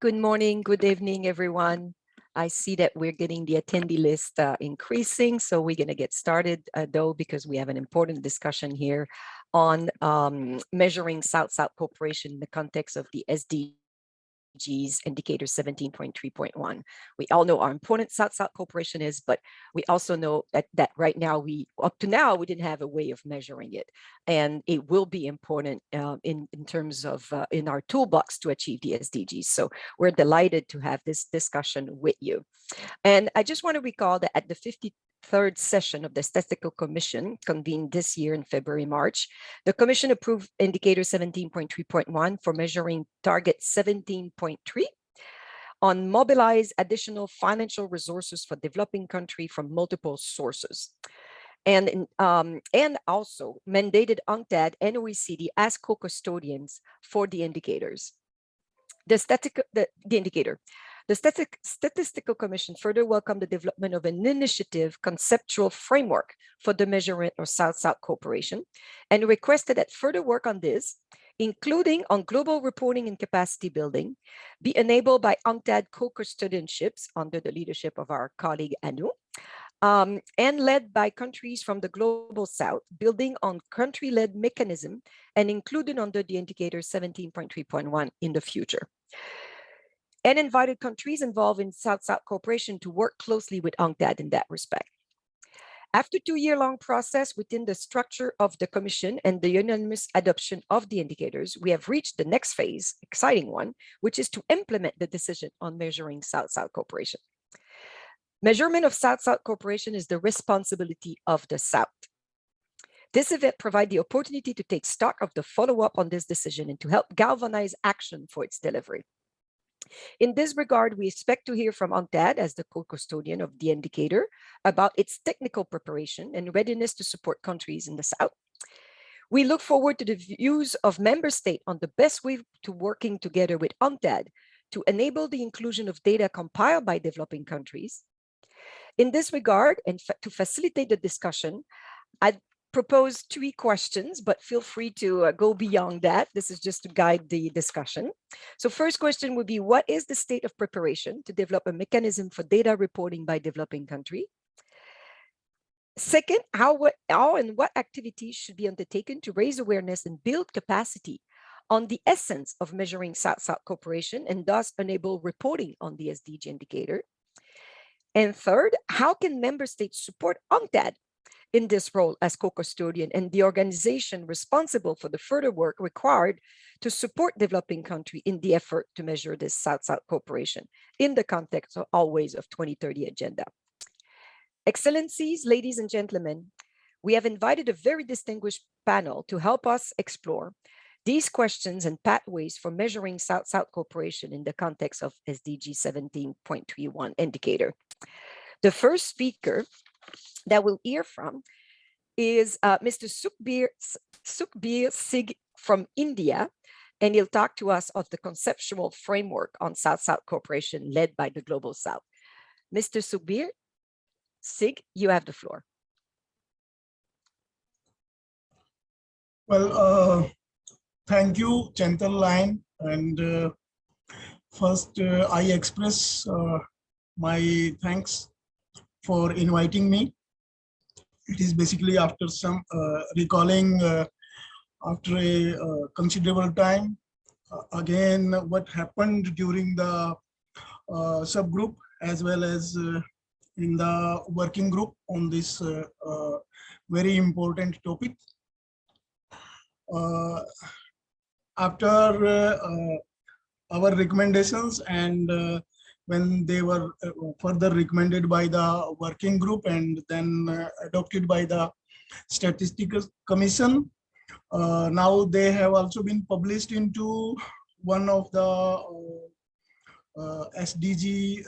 Good morning, good evening, everyone. I see that we're getting the attendee list increasing, so we're going to get started though, because we have an important discussion here on measuring South-South cooperation in the context of the SDGs indicator 17.3.1. We all know how important South-South cooperation is, but we also know that right now, up to now, we didn't have a way of measuring it. And it will be important in terms of in our toolbox to achieve the SDGs. So we're delighted to have this discussion with you. And I just want to recall that at the 53rd session of the Statistical Commission convened this year in February, March, the Commission approved indicator 17.3.1 for measuring target 17.3 on mobilize additional financial resources for developing country from multiple sources. And also mandated UNCTAD and OECD as co-custodians for the indicators. The Statistical Commission further welcomed the development of an initiative conceptual framework for the measurement of South-South cooperation and requested that further work on this, including on global reporting and capacity building, be enabled by UNCTAD co-custodianships under the leadership of our colleague Anu, and led by countries from the Global South, building on country-led mechanism and included under the indicator 17.3.1 in the future. And invited countries involved in South-South cooperation to work closely with UNCTAD in that respect. After a 2-year-long process within the structure of the Commission and the unanimous adoption of the indicators, we have reached the next phase, exciting one, which is to implement the decision on measuring South-South cooperation. Measurement of South-South cooperation is the responsibility of the South. This event provides the opportunity to take stock of the follow-up on this decision and to help galvanize action for its delivery. In this regard, we expect to hear from UNCTAD as the co-custodian of the indicator about its technical preparation and readiness to support countries in the South. We look forward to the views of member states on the best way to working together with UNCTAD to enable the inclusion of data compiled by developing countries. In this regard, and to facilitate the discussion, I'd propose 3 questions, but feel free to go beyond that. This is just to guide the discussion. So first question would be, what is the state of preparation to develop a mechanism for data reporting by developing country? Second, how and what activities should be undertaken to raise awareness and build capacity on the essence of measuring South-South cooperation and thus enable reporting on the SDG indicator? And third, how can member states support UNCTAD in this role as co-custodian and the organization responsible for the further work required to support developing country in the effort to measure this South-South cooperation in the context of always of 2030 agenda? Excellencies, ladies and gentlemen, we have invited a very distinguished panel to help us explore these questions and pathways for measuring South-South cooperation in the context of SDG 17.31 indicator. The first speaker that we'll hear from is Mr. Sukhbir Singh from India, and he'll talk to us of the conceptual framework on South-South cooperation led by the Global South. Mr. Sukhbir Singh, you have the floor. Well, thank you, Chantal Line. And first, I express my thanks for inviting me. It is basically after some recalling after a considerable time, again, what happened during the subgroup as well as in the working group on this very important topic. After our recommendations and when they were further recommended by the working group and then adopted by the Statistical Commission, now they have also been published into one of the SDG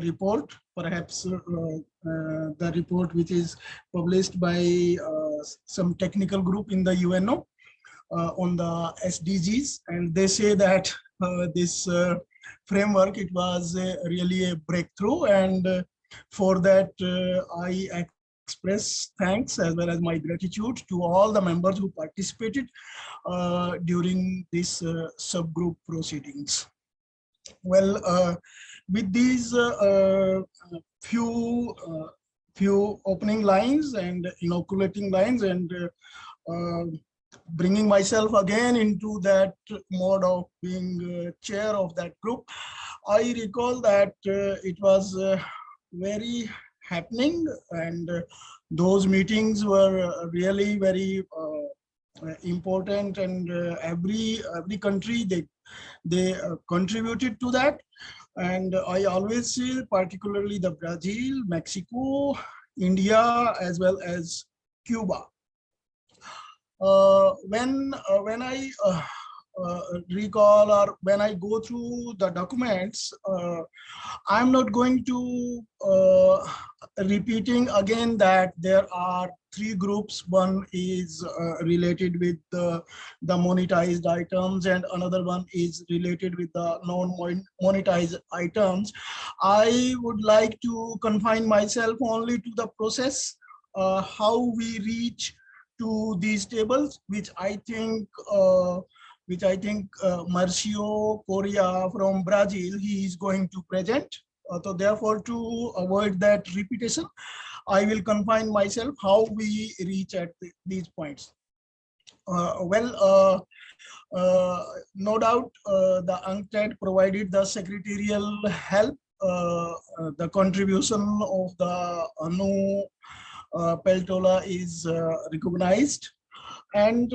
report, perhaps the report which is published by some technical group in the UNO on the SDGs, and they say that this framework, it was really a breakthrough, and for that I express thanks as well as my gratitude to all the members who participated during this subgroup proceedings. Well, with these few opening lines and inoculating lines, and bringing myself again into that mode of being chair of that group, I recall that it was very happening, and those meetings were really very important, and every country they contributed to that. And I always see particularly the Brazil, Mexico, India, as well as Cuba. When I recall, or when I go through the documents, I'm not going to repeating again that there are three groups. One is related with the monetized items, and another one is related with the non-monetized items. I would like to confine myself only to the process, how we reach to these tables, which I think Marcio Correa from Brazil, he is going to present. So therefore, to avoid that repetition, I will confine myself how we reach at these points. No doubt, the UNCTAD provided the secretarial help, the contribution of the Anu Peltola is recognized, and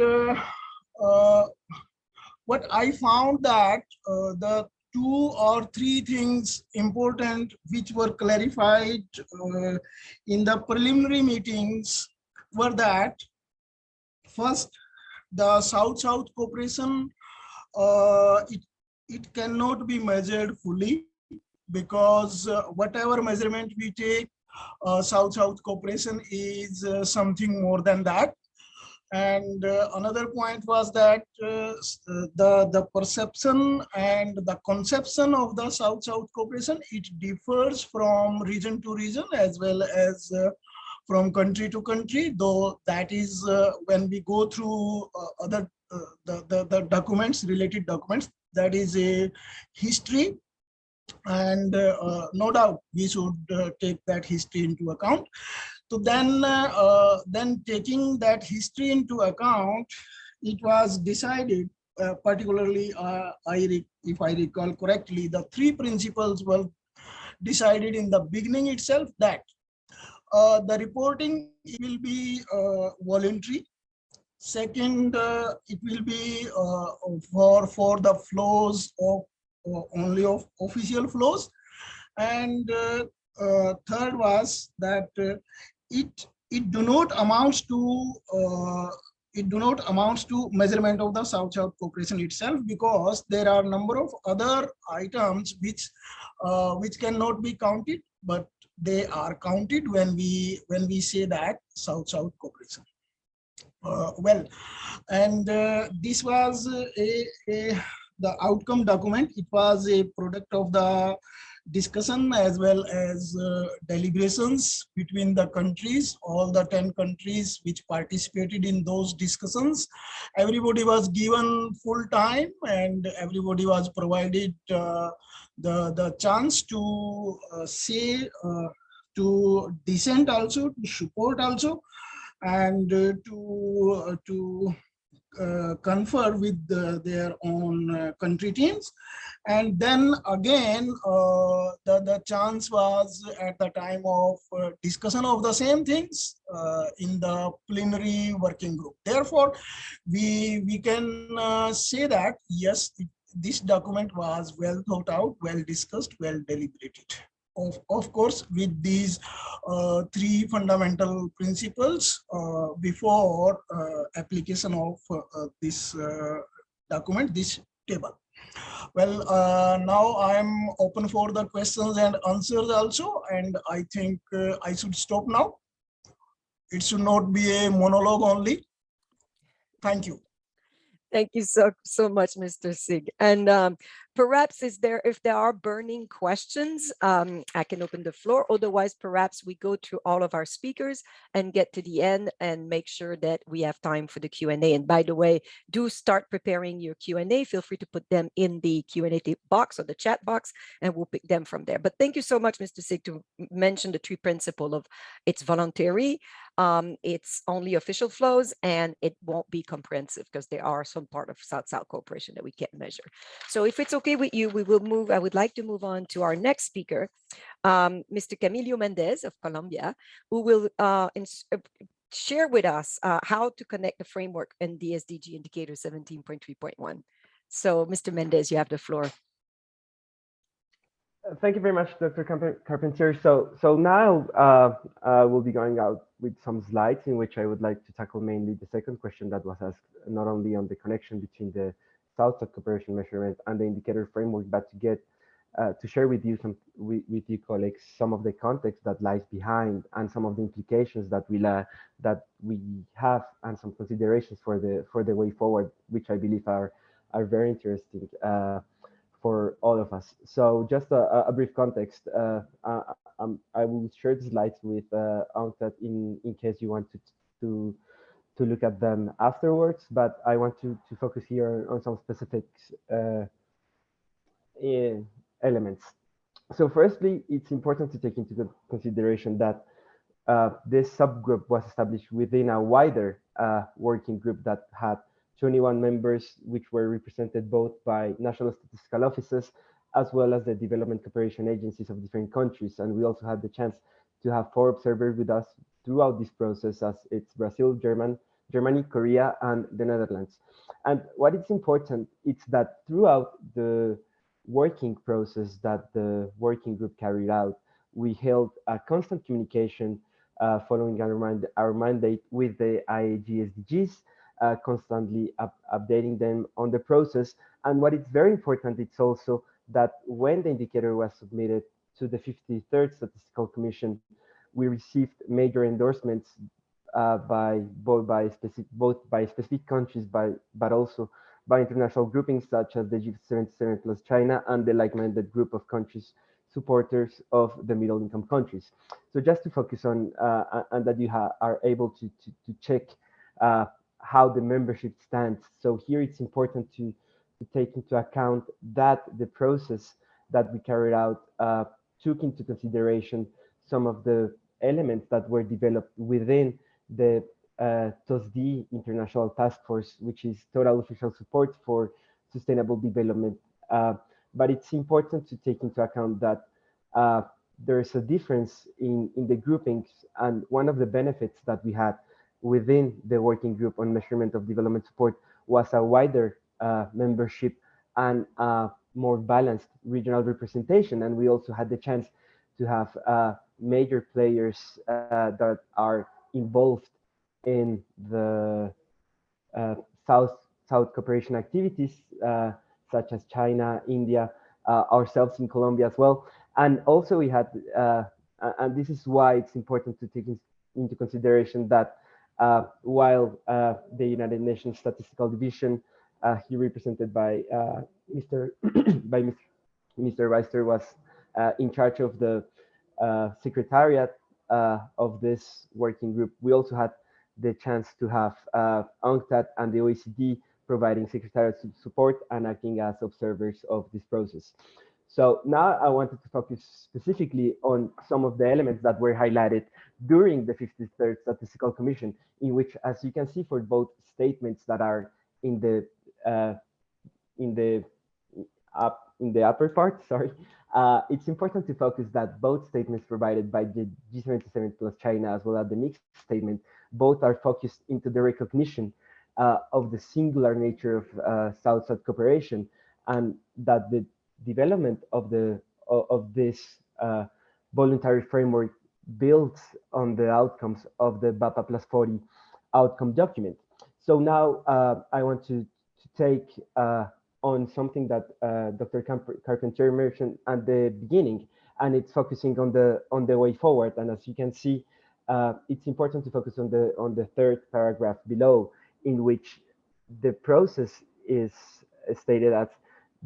what I found that the 2 or 3 things important which were clarified in the preliminary meetings were that, first, the South-South cooperation, it cannot be measured fully, because whatever measurement we take, South-South cooperation is something more than that. And another point was that the perception and the conception of the South-South cooperation, it differs from region to region, as well as from country to country, though that is when we go through other the documents, related documents, that is a history. And no doubt we should take that history into account. So then taking that history into account, it was decided, particularly if I recall correctly, the 3 principles were decided in the beginning itself, that the reporting will be voluntary. Second, it will be for the flows of only of official flows. And third was that it do not amounts to measurement of the South-South cooperation itself, because there are number of other items which cannot be counted, but they are counted when we say that South-South cooperation. This was the outcome document. It was a product of the discussion as well as deliberations between the countries, all the 10 countries which participated in those discussions. Everybody was given full time, and everybody was provided the chance to say, to dissent also, to support also, and to confer with their own country teams. And then again, the chance was at the time of discussion of the same things in the plenary working group. Therefore, we can say that yes, this document was well thought out, well discussed, well deliberated. Of course, with these 3 fundamental principles before application of this document, this table. Well, now I am open for the questions and answers also, and I think I should stop now. It should not be a monologue only. Thank you. Thank you so much, Mr. Sig. And perhaps if there are burning questions, I can open the floor. Otherwise, perhaps we go through all of our speakers and get to the end and make sure that we have time for the Q&A. And by the way, do start preparing your Q&A. Feel free to put them in the Q&A box or the chat box, and we'll pick them from there. But thank you so much, Mr. Sig, to mention the three principles of it's voluntary, it's only official flows, and it won't be comprehensive because there are some part of South-South cooperation that we can't measure. So if it's okay with you, we will move. I would like to move on to our next speaker, Mr. Camilo Mendez of Colombia, who will share with us how to connect the framework and the SDG indicator 17.3.1. So Mr. Mendez, you have the floor. Thank you very much, Dr. Carpentier. So now we'll be going out with some slides in which I would like to tackle mainly the second question that was asked, not only on the connection between the South-South cooperation measurement and the indicator framework, but to get to share with you with you colleagues some of the context that lies behind and some of the implications that we have and some considerations for the way forward, which I believe are very interesting for all of us. So just a brief context. I will share the slides with UNCTAD in case you want to look at them afterwards, but I want to focus here on some specific elements. So firstly, it's important to take into consideration that this subgroup was established within a wider working group that had 21 members, which were represented both by national statistical offices as well as the development cooperation agencies of different countries. And we also had the chance to have 4 observers with us throughout this process, as it's Brazil, Germany, Korea, and the Netherlands. And what is important is that throughout the working process that the working group carried out, we held a constant communication following our mandate with the IAG SDGs, constantly updating them on the process. And what is very important, it's also that when the indicator was submitted to the 53rd Statistical Commission, we received major endorsements both by specific countries, but also by international groupings such as the G77 plus China and the like-minded group of countries supporters of the middle-income countries. So just to focus on and that you are able to check how the membership stands. So here it's important to take into account that the process that we carried out took into consideration some of the elements that were developed within the TOSD International Task Force, which is Total Official Support for Sustainable Development. But it's important to take into account that there's a difference in the groupings, and one of the benefits that we had within the working group on measurement of development support was a wider membership and more balanced regional representation. And we also had the chance to have major players that are involved in the South cooperation activities, such as China, India, ourselves in Colombia as well. And also we had, and this is why it's important to take into consideration that while the United Nations Statistical Division, here represented by Mr. Weister, was in charge of the secretariat of this working group, we also had the chance to have UNCTAD and the OECD providing secretariat support and acting as observers of this process. So now I wanted to focus specifically on some of the elements that were highlighted during the 53rd Statistical Commission, in which, as you can see, for both statements that are in the upper part, sorry, it's important to focus that both statements provided by the G77 plus China, as well as the mixed statement, both are focused into the recognition of the singular nature of South-South cooperation, and that the development of this voluntary framework builds on the outcomes of the BAPA plus 40 outcome document. So now I want to take on something that Dr. Carpentier mentioned at the beginning, and it's focusing on the way forward. And as you can see, it's important to focus on the third paragraph below, in which the process is stated as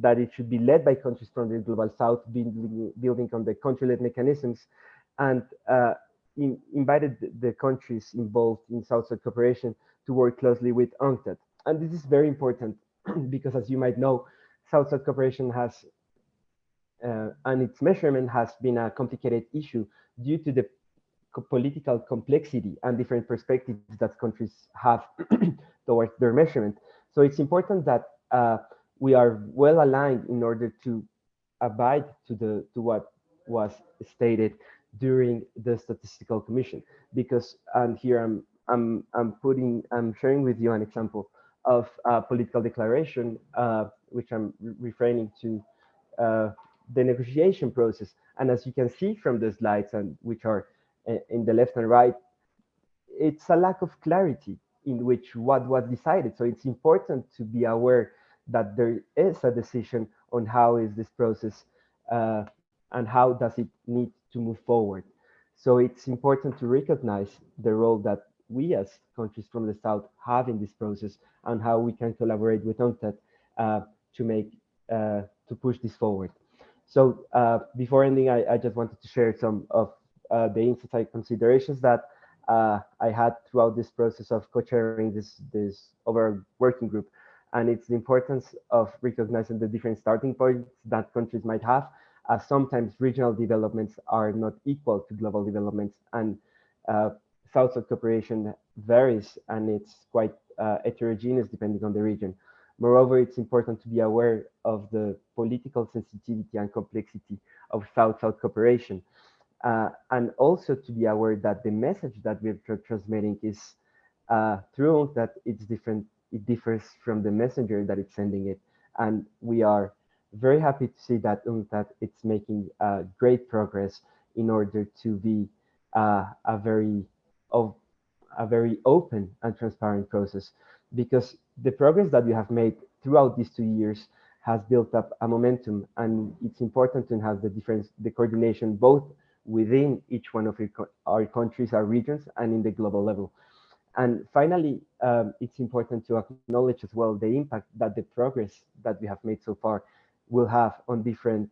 that it should be led by countries from the Global South, building on the country-led mechanisms, and invited the countries involved in South-South cooperation to work closely with UNCTAD. And this is very important because, as you might know, South-South cooperation has, and its measurement has been a complicated issue due to the political complexity and different perspectives that countries have towards their measurement. So it's important that we are well aligned in order to abide to what was stated during the Statistical Commission. Because here I'm sharing with you an example of a political declaration, which I'm referring to the negotiation process. And as you can see from the slides, and which are in the left and right, it's a lack of clarity in which what was decided. So it's important to be aware that there is a decision on how is this process and how does it need to move forward. So it's important to recognize the role that we as countries from the South have in this process and how we can collaborate with UNCTAD to push this forward. So before ending, I just wanted to share some of the insights and considerations that I had throughout this process of co-chairing this overall working group. And it's the importance of recognizing the different starting points that countries might have, as sometimes regional developments are not equal to global developments, and South-South cooperation varies, and it's quite heterogeneous depending on the region. Moreover, it's important to be aware of the political sensitivity and complexity of South-South cooperation, and also to be aware that the message that we're transmitting is through that it's different. It differs from the messenger that it's sending it, and we are very happy to see that UNCTAD it's making great progress in order to be a very open and transparent process, because the progress that we have made throughout these 2 years has built up a momentum, and it's important to have the coordination both within each one of our countries, our regions, and in the global level. And finally, it's important to acknowledge as well the impact that the progress that we have made so far will have on different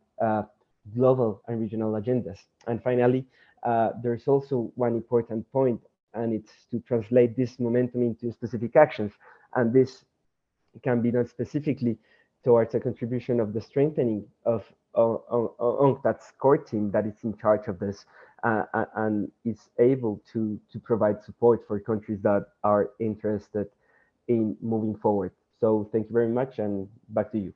global and regional agendas. And finally, there's also one important point, and it's to translate this momentum into specific actions. And this can be done specifically towards a contribution of the strengthening of UNCTAD's core team that is in charge of this, and is able to provide support for countries that are interested in moving forward. So thank you very much, and back to you.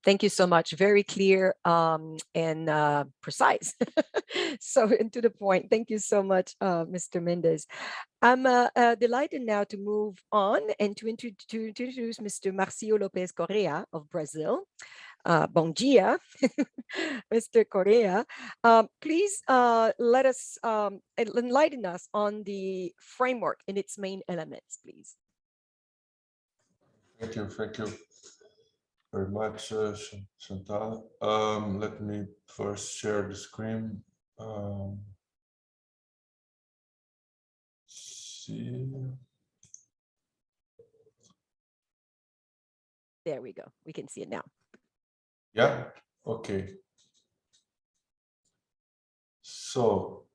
Thank you so much. Very clear and precise. So, and to the point. Thank you so much, Mr. Mendes. I'm delighted now to move on and to introduce Mr. Marcio Lopez Correa of Brazil. Bom dia, Mr. Correa. Please let us enlighten us on the framework and its main elements, please. Thank you very much, Chantal. Let me first share the screen. See. There we go. We can see it now. Yeah, okay. So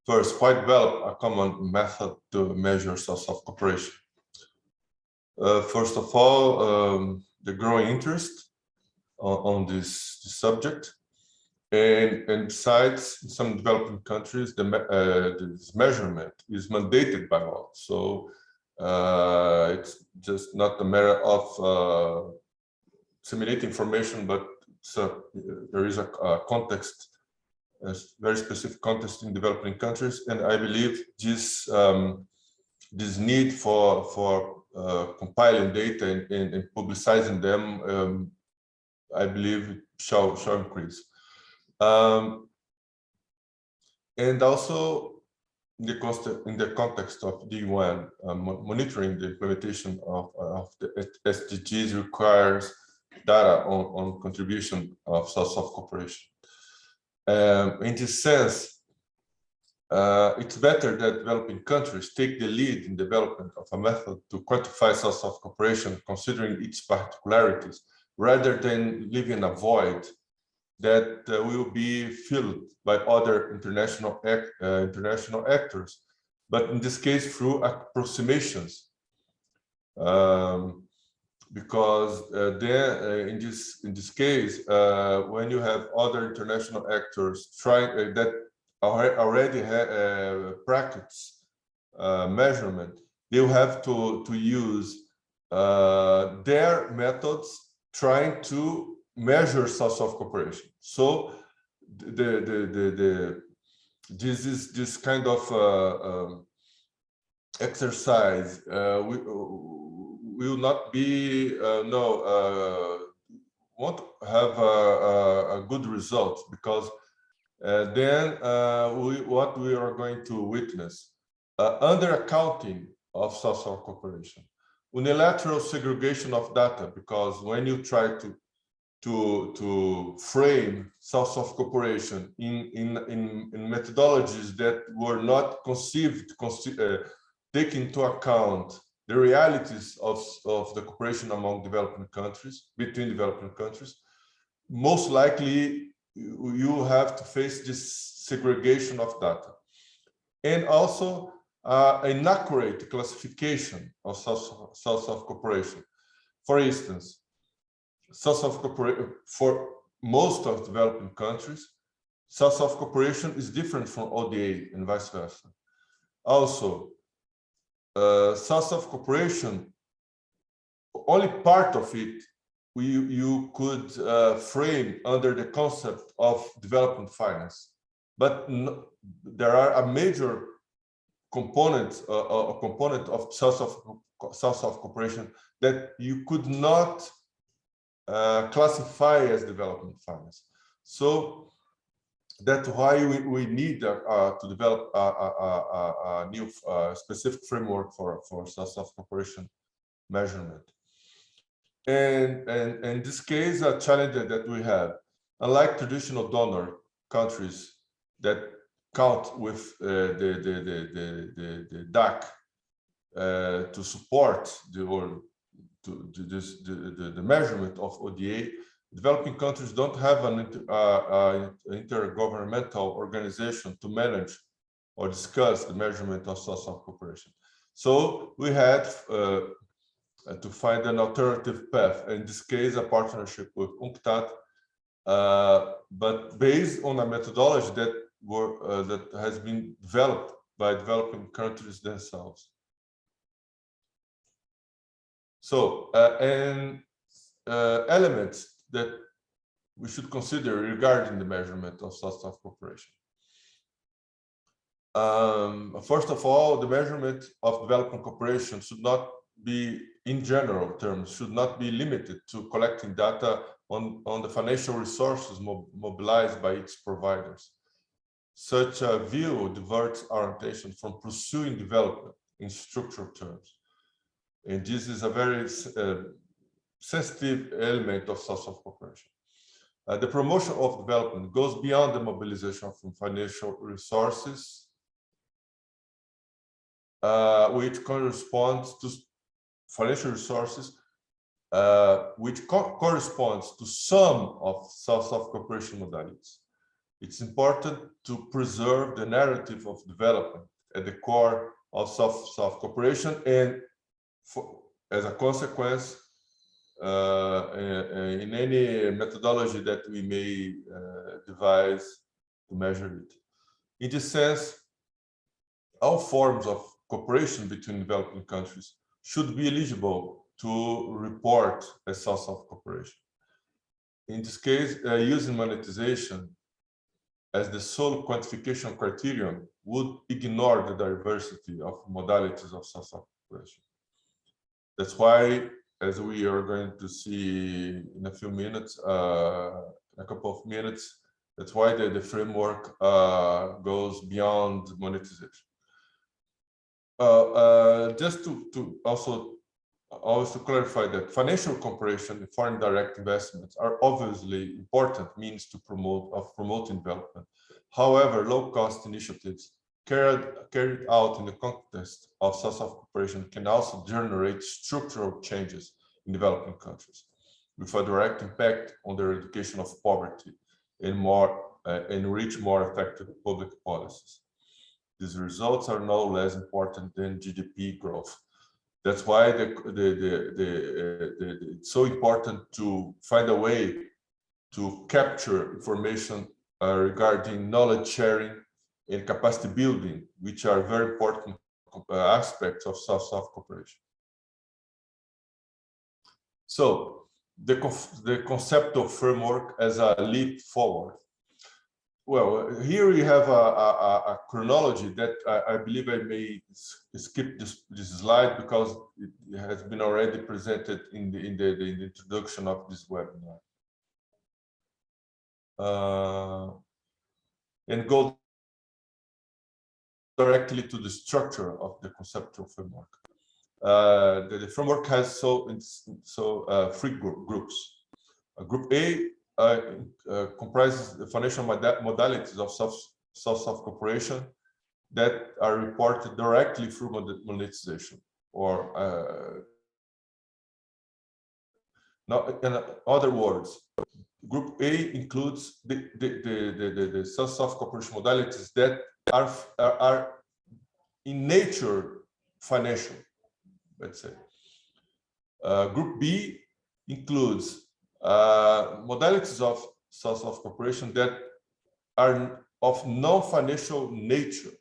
first, why develop a common method to measure South-South cooperation? First of all, the growing interest on this subject, and besides, in some developing countries, this measurement is mandated by law. So it's just not a matter of disseminating information, but there is a context, a very specific context in developing countries, and I believe this this need for compiling data and publicizing them, I believe, shall increase. And also in the context of the UN, monitoring the implementation of the SDGs requires data on contribution of South-South cooperation. In this sense, it's better that developing countries take the lead in development of a method to quantify source-of cooperation, considering its particularities, rather than leaving a void that will be filled by other international actors, but in this case through approximations. Because in this case, when you have other international actors trying that already practice measurement, they will have to use their methods trying to measure source-of cooperation. So this kind of exercise will not be won't have a good result, because then what we are going to witness under accounting of source-of cooperation, unilateral segregation of data, because when you try to frame source-of cooperation in methodologies that were not conceived, take into account the realities of the cooperation among developing countries, between developing countries, most likely you have to face this segregation of data. And also inaccurate classification of source-of cooperation. For instance, source-of cooperation for most of developing countries, source-of cooperation is different from ODA and vice versa. Also, source-of cooperation, only part of it you could frame under the concept of development finance, but there are a major component, a component of source-of cooperation that you could not classify as development finance. So that's why we need to develop a new specific framework for source-of cooperation measurement. And in this case, a challenge that we have, unlike traditional donor countries that count with the DAC to support the measurement of ODA, developing countries don't have an intergovernmental organization to manage or discuss the measurement of source-of cooperation. So we had to find an alternative path, in this case, a partnership with UNCTAD, but based on a methodology that has been developed by developing countries themselves. So, elements that we should consider regarding the measurement of source-of cooperation. First of all, the measurement of development cooperation should not be, in general terms, should not be limited to collecting data on the financial resources mobilized by its providers. Such a view diverts our attention from pursuing development in structural terms. And this is a very sensitive element of source-of cooperation. The promotion of development goes beyond the mobilization of financial resources, which corresponds to financial resources, which corresponds to some of source-of cooperation modalities. It's important to preserve the narrative of development at the core of source-of cooperation, and as a consequence, in any methodology that we may devise to measure it. In this sense, all forms of cooperation between developing countries should be eligible to report a source-of cooperation. In this case, using monetization as the sole quantification criterion would ignore the diversity of modalities of source-of cooperation. That's why, as we are going to see in a few minutes, a couple of minutes, that's why the framework goes beyond monetization. Just to also to clarify that financial cooperation and foreign direct investments are obviously important means to promoting development. However, low-cost initiatives carried out in the context of social cooperation can also generate structural changes in developing countries, with a direct impact on the eradication of poverty and reach more effective public policies. These results are no less important than GDP growth. That's why it's so important to find a way to capture information regarding knowledge sharing and capacity building, which are very important aspects of South-South cooperation. So the conceptual framework as a leap forward. Well, here we have a chronology that I believe I may skip this slide because it has been already presented in the introduction of this webinar. And go directly to the structure of the conceptual framework. The framework has three groups. Group A comprises the financial modalities of South-South cooperation that are reported directly through monetization, or in other words, Group A includes the South-South cooperation modalities that are in nature financial, let's say. Group B includes modalities of South-South cooperation that are of non-financial nature,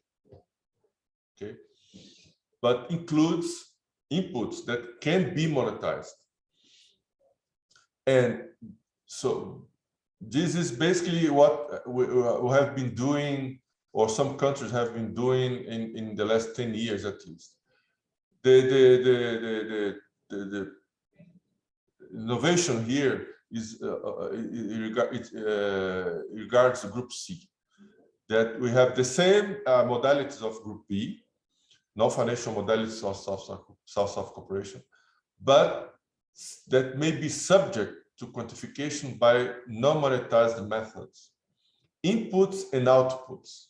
okay, but includes inputs that can be monetized. And so this is basically what we have been doing, or some countries have been doing in the last 10 years at least. The innovation here is regards Group C, that we have the same modalities of Group B, non-financial modalities of South-South cooperation, but that may be subject to quantification by non-monetized methods, inputs and outputs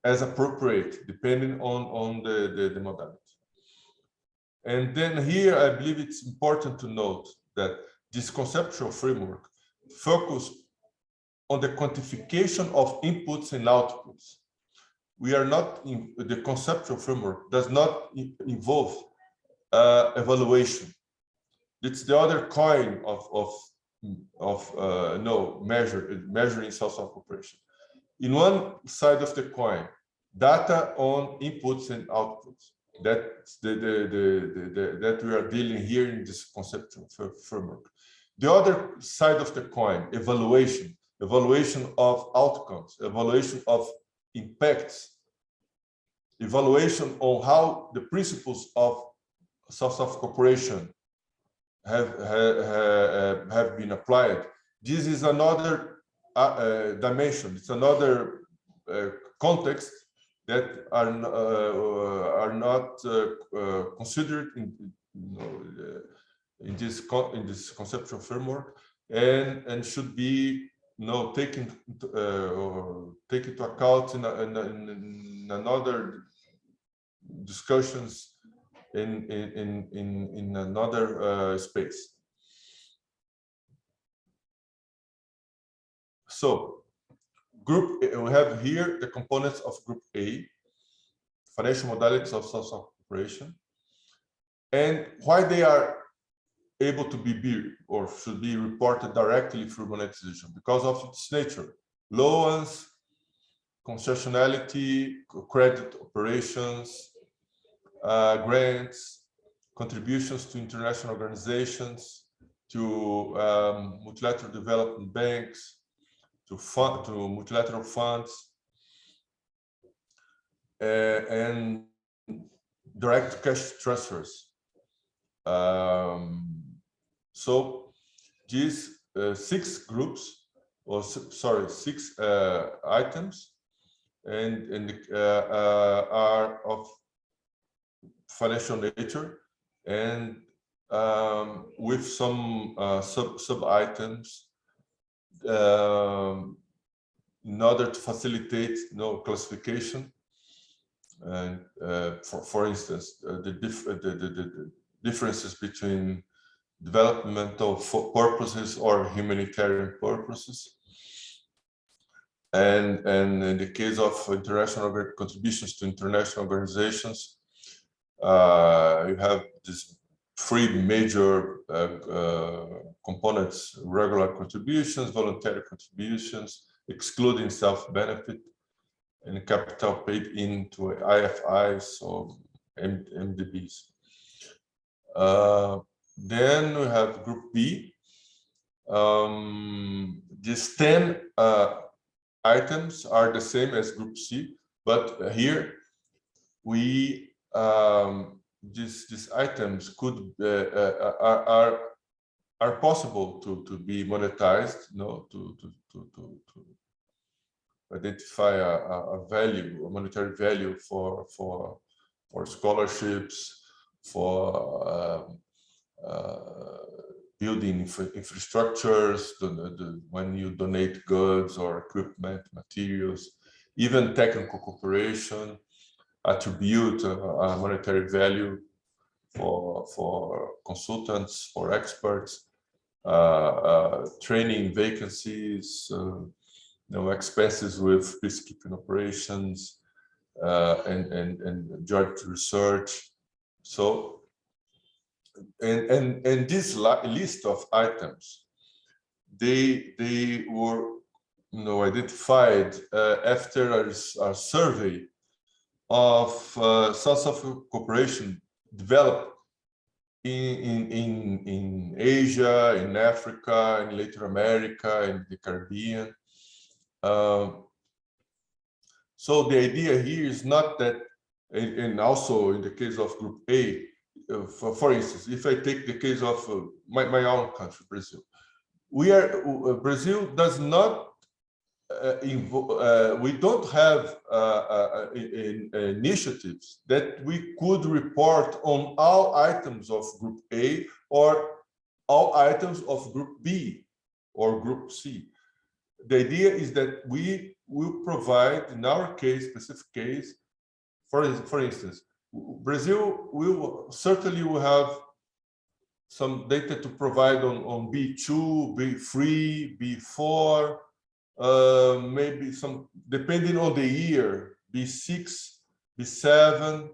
as appropriate, depending on the modality. And then here, I believe it's important to note that this conceptual framework focuses on the quantification of inputs and outputs. We are not in the conceptual framework does not involve evaluation. It's the other coin of measuring South-South cooperation. In one side of the coin, data on inputs and outputs. That's that we are dealing here in this conceptual framework. The other side of the coin, evaluation of outcomes, evaluation of impacts, evaluation on how the principles of South-South cooperation have been applied. This is another dimension. It's another context that are not considered in this conceptual framework, and should be taken into account in another discussions in another space. So we have here the components of Group A, financial modalities of South-South cooperation, and why they are able to be or should be reported directly through monetization, because of its nature: loans, concessionality, credit operations, grants, contributions to international organizations, to multilateral development banks, to multilateral funds, and direct cash transfers. So these six items and are of financial nature, and with some sub items in order to facilitate classification. And for instance, the differences between developmental purposes or humanitarian purposes. And in the case of international contributions to international organizations, you have these three major components: regular contributions, voluntary contributions, excluding self-benefit, and capital paid into IFIs or MDBs. Then we have Group B. These 10 items are the same as Group C, but here we these items could are possible to be monetized, to identify a value, a monetary value for scholarships, for building infrastructures, when you donate goods or equipment, materials, even technical cooperation, attribute a monetary value for consultants, for experts, training vacancies, expenses with peacekeeping operations, and joint research. So, and this list of items, they were identified after a survey of South-South cooperation developed in Asia, in Africa, in Latin America, in the Caribbean. So the idea here is not that, and also in the case of Group A, for instance, if I take the case of my own country, Brazil, Brazil does not we don't have initiatives that we could report on all items of Group A or all items of Group B or Group C. The idea is that we will provide, in our case, specific case, for instance, Brazil will certainly have some data to provide on B2, B3, B4, maybe some, depending on the year, B6, B7,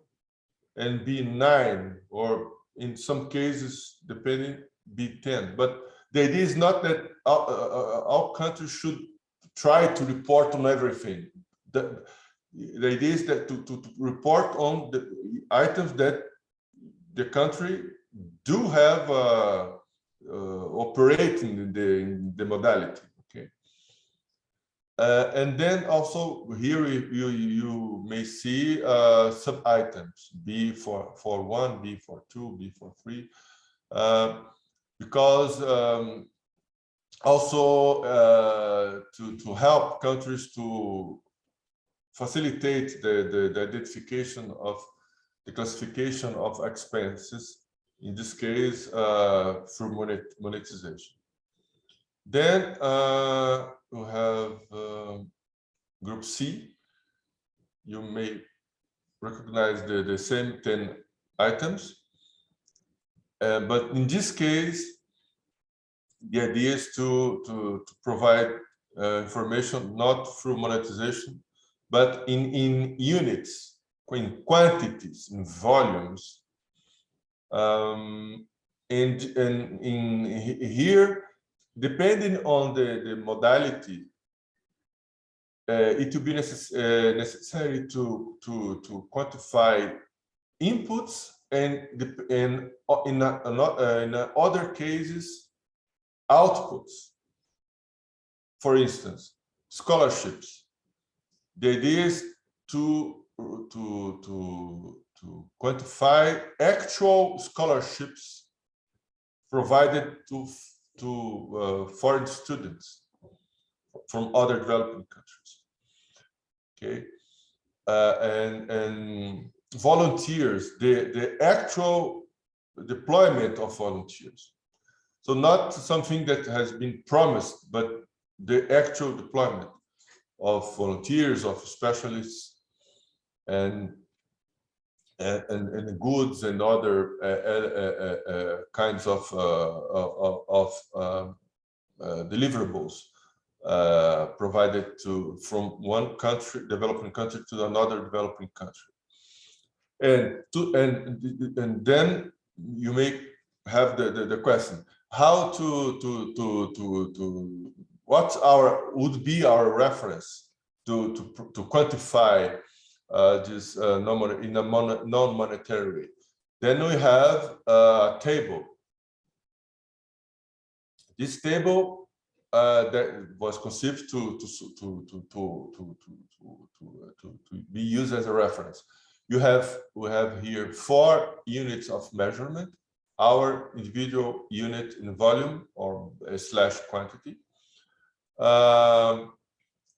and B9, or in some cases, depending, B10. But the idea is not that all countries should try to report on everything. The idea is that to report on the items that the country do have operating in the modality. Okay. And then also here you may see sub items B for 1, B for 2, B for 3, because also to help countries to facilitate the identification of the classification of expenses, in this case through monetization. Then we have Group C. You may recognize the same 10 items, but in this case, the idea is to provide information not through monetization, but in units, in quantities, in volumes, and in here, depending on the modality, it will be necessary to quantify inputs, and in other cases, outputs. For instance, scholarships. The idea is to quantify actual scholarships provided to foreign students from other developing countries. Okay, and volunteers, the actual deployment of volunteers. So not something that has been promised, but the actual deployment of volunteers, of specialists, and and goods and other kinds of deliverables provided from one country, developing country, to another developing country, and then you may have the question: how what would be our reference to quantify this number in a non-monetary way? Then we have a table. This table that was conceived to be used as a reference. We have here 4 units of measurement: our individual unit in volume or slash quantity,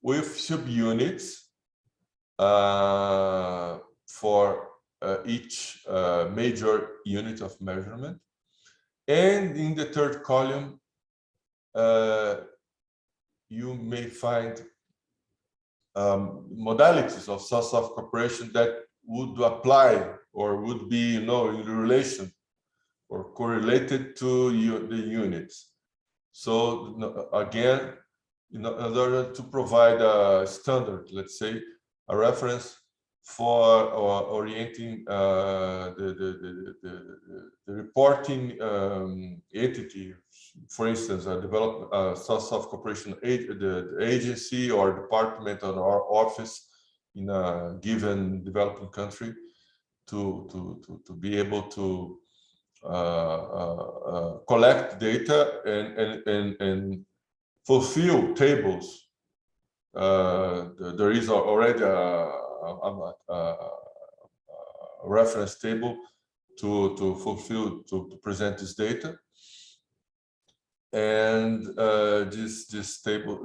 with subunits for each major unit of measurement. And in the third column, you may find modalities of source of cooperation that would apply or would be, in relation or correlated to the units. So again, in order to provide a standard, let's say, a reference for orienting the reporting entity, for instance, a source of cooperation, the agency or department or office in a given developing country, to be able to collect data and fulfill tables. There is already a reference table to present this data, and this table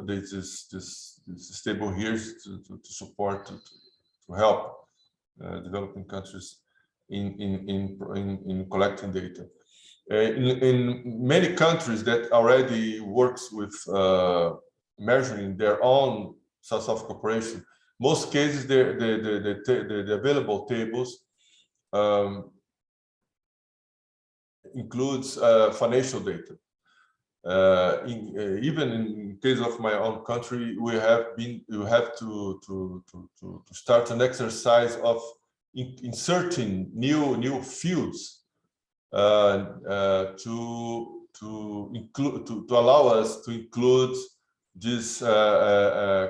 here is to support, to help developing countries in collecting data. In many countries that already works with measuring their own source of cooperation, most cases the available tables includes financial data. Even in case of my own country, we have to start an exercise of inserting new fields to allow us to include these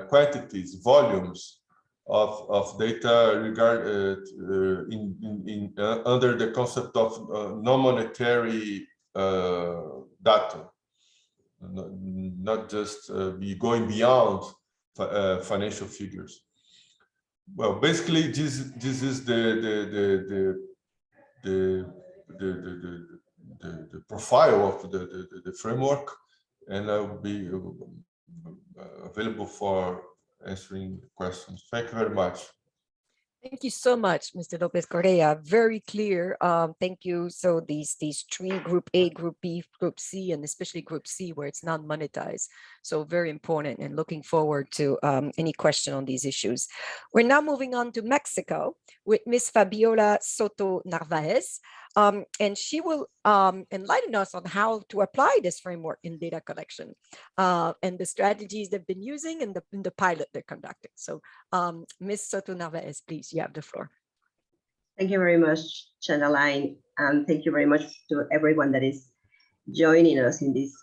quantities, volumes of data under the concept of non-monetary data, not just be going beyond financial figures. Well, basically, this is the profile of the framework, and I'll be available for answering questions. Thank you very much. Thank you so much, Mr. Lopez Correa. Very clear. Thank you. So these 3, Group A, Group B, Group C, and especially Group C, where it's non-monetized. So very important, and looking forward to any question on these issues. We're now moving on to Mexico with Ms. Fabiola Soto Narvaez. And she will enlighten us on how to apply this framework in data collection and the strategies they've been using and the pilot they're conducting. So Ms. Soto Narvaez, please, you have the floor. Thank you very much, Chandaline, and thank you very much to everyone that is joining us in this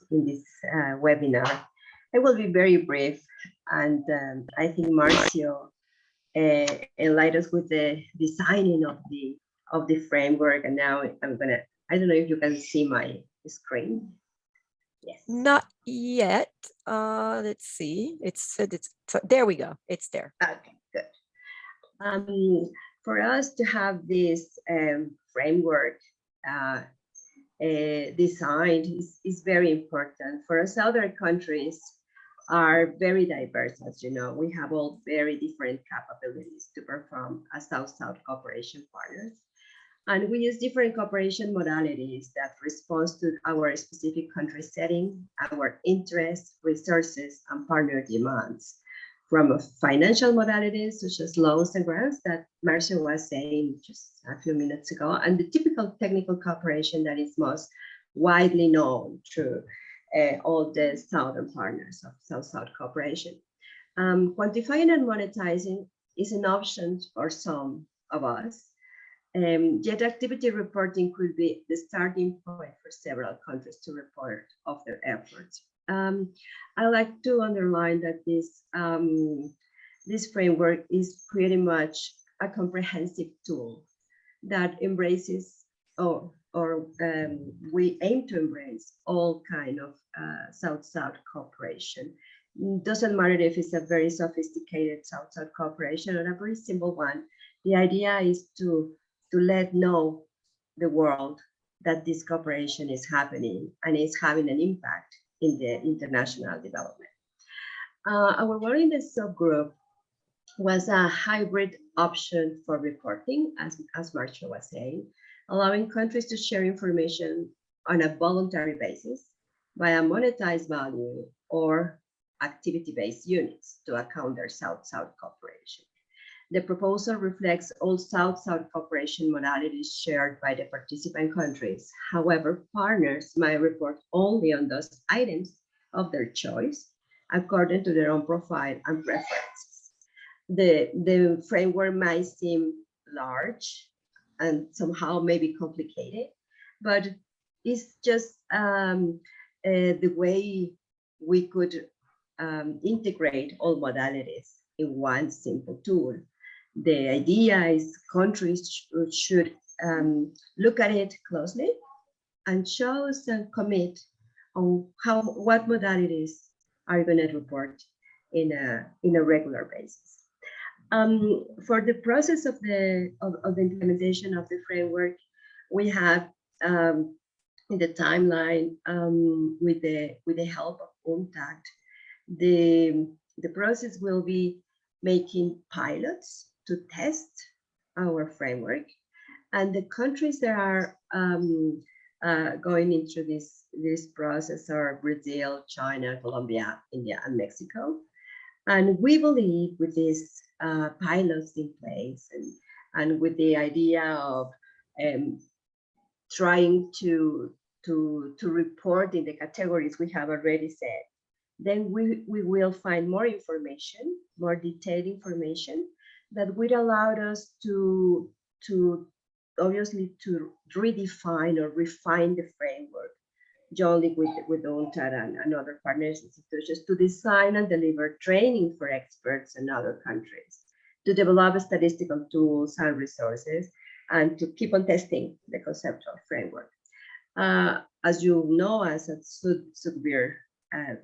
webinar. I will be very brief, and I think Marcio enlightened us with the designing of the framework, and now I'm gonna, I don't know if you can see my screen. Yes. Not yet. Let's see. It's there we go. It's there. Okay, good. For us to have this framework designed is very important. For us, other countries are very diverse, as you know. We have all very different capabilities to perform as South-South cooperation partners. And we use different cooperation modalities that respond to our specific country setting, our interests, resources, and partner demands. from financial modalities such as loans and grants that Marcia was saying just a few minutes ago, and the typical technical cooperation that is most widely known through all the southern partners of South-South cooperation. Quantifying and monetizing is an option for some of us, yet activity reporting could be the starting point for several countries to report of their efforts. I like to underline that this framework is pretty much a comprehensive tool that embraces, we aim to embrace all kind of South-South cooperation. Doesn't matter if it's a very sophisticated South-South cooperation or a very simple one. The idea is to let know the world that this cooperation is happening and is having an impact in the international development. Our work in the subgroup was a hybrid option for reporting, as Marcia was saying, allowing countries to share information on a voluntary basis via monetized value or activity-based units to account their South-South cooperation. The proposal reflects all South-South cooperation modalities shared by the participant countries. However, partners might report only on those items of their choice according to their own profile and preferences. The framework might seem large and somehow maybe complicated, but it's just the way we could integrate all modalities in one simple tool. The idea is countries should look at it closely and choose and commit on what modalities are going to report in a regular basis. For the process of the implementation of the framework, we have in the timeline with the help of UNCTAD, the process will be making pilots to test our framework, and the countries that are going into this process are Brazil, China, Colombia, India, and Mexico. And we believe with these pilots in place and with the idea of trying to report in the categories we have already said, then we will find more information, more detailed information that would allow us to obviously to redefine or refine the framework, jointly with UNCTAD and other partners institutions, to design and deliver training for experts in other countries, to develop statistical tools and resources, and to keep on testing the conceptual framework. As you know, as Sukhbir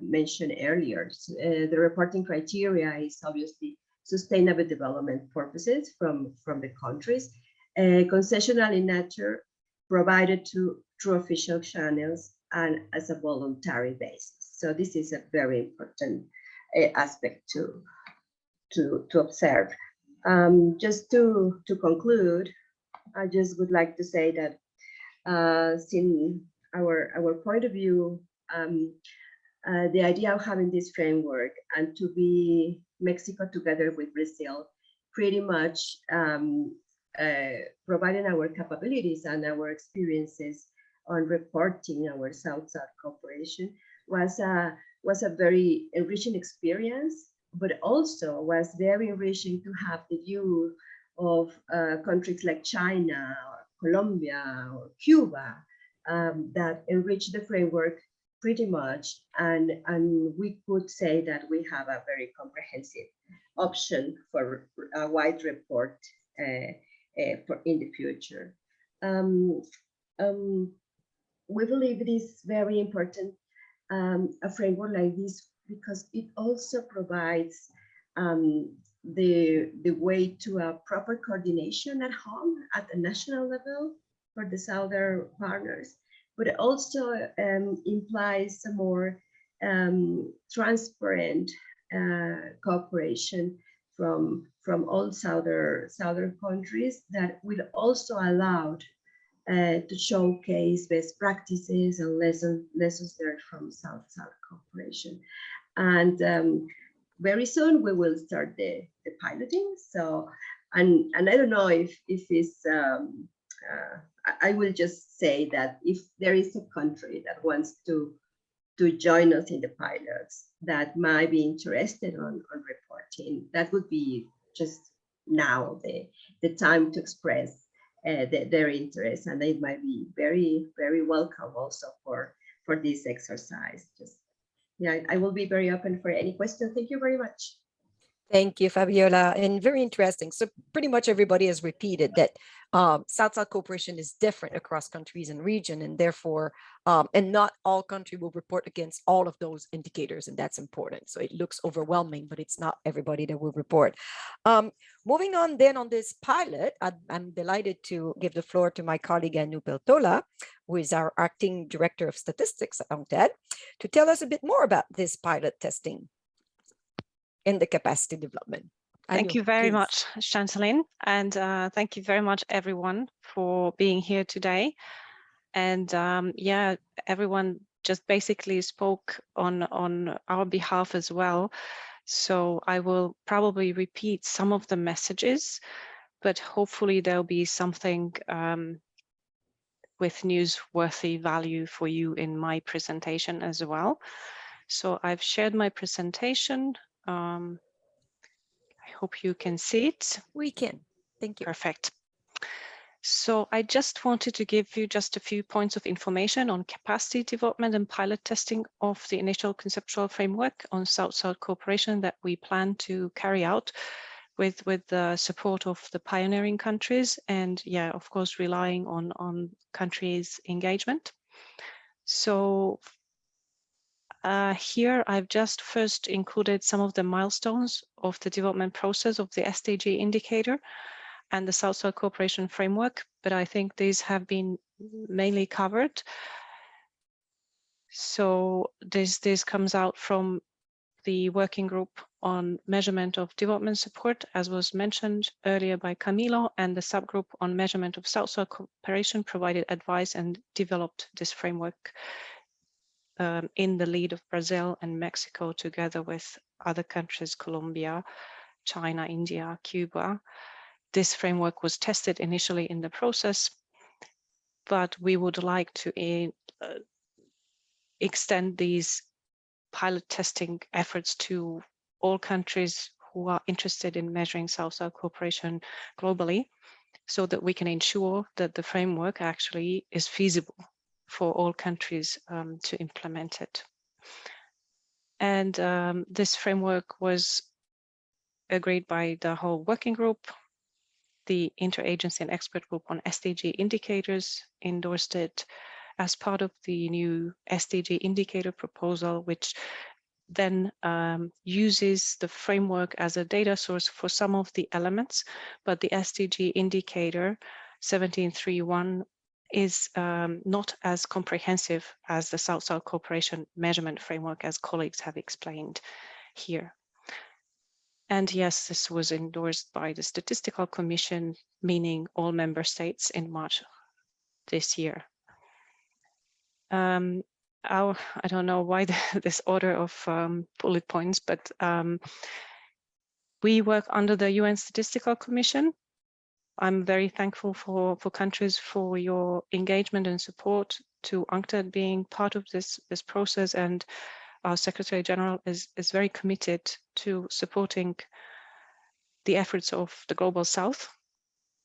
mentioned earlier, the reporting criteria is obviously sustainable development purposes from the countries, concessional in nature, provided through official channels and as a voluntary basis. So this is a very important aspect to observe. Just to conclude, I just would like to say that since our point of view, the idea of having this framework and to be Mexico together with Brazil, pretty much providing our capabilities and our experiences on reporting our South-South cooperation was a very enriching experience, but also was very enriching to have the view of countries like China, or Colombia, or Cuba that enrich the framework pretty much, and we could say that we have a very comprehensive option for a wide report for in the future. We believe it is very important, a framework like this, because it also provides the way to a proper coordination at home at the national level for the southern partners, but it also implies a more transparent cooperation from all southern countries that will also allow to showcase best practices and lessons learned from South-South cooperation. And very soon we will start the piloting. So, and I don't know if it's, I will just say that if there is a country that wants to join us in the pilots that might be interested on reporting, that would be just now the time to express their interest, and it might be very, very welcome also for this exercise. Just, yeah, I will be very open for any questions. Thank you very much. Thank you, Fabiola, and very interesting. So pretty much everybody has repeated that South-South cooperation is different across countries and region, and therefore, and not all countries will report against all of those indicators, and that's important. So it looks overwhelming, but it's not everybody that will report. Moving on then on this pilot, I'm delighted to give the floor to my colleague Anu Peltola, who is our acting director of statistics at UNCTAD, to tell us a bit more about this pilot testing in the capacity development. Thank you very much, Chantaline, and thank you very much, everyone, for being here today. And yeah, everyone just basically spoke on our behalf as well. So I will probably repeat some of the messages, but hopefully there'll be something with newsworthy value for you in my presentation as well. So I've shared my presentation. I hope you can see it. We can. Thank you. Perfect. So I just wanted to give you just a few points of information on capacity development and pilot testing of the initial conceptual framework on South-South cooperation that we plan to carry out with the support of the pioneering countries, and yeah, of course, relying on countries' engagement. So here I've just first included some of the milestones of the development process of the SDG indicator and the South-South cooperation framework, but I think these have been mainly covered. So this comes out from the working group on measurement of development support, as was mentioned earlier by Camilo, and the subgroup on measurement of South-South cooperation provided advice and developed this framework in the lead of Brazil and Mexico, together with other countries, Colombia, China, India, Cuba. This framework was tested initially in the process, but we would like to extend these pilot testing efforts to all countries who are interested in measuring South-South cooperation globally, so that we can ensure that the framework actually is feasible for all countries to implement it. And this framework was agreed by the whole working group. The interagency and expert group on SDG indicators endorsed it as part of the new SDG indicator proposal, which then uses the framework as a data source for some of the elements, but the SDG indicator 1731 is not as comprehensive as the South-South cooperation measurement framework, as colleagues have explained here. And yes, this was endorsed by the Statistical Commission, meaning all member states, in March this year. I don't know why this order of bullet points, but we work under the UN Statistical Commission. I'm very thankful for countries for your engagement and support to UNCTAD being part of this process, and our Secretary General is very committed to supporting the efforts of the Global South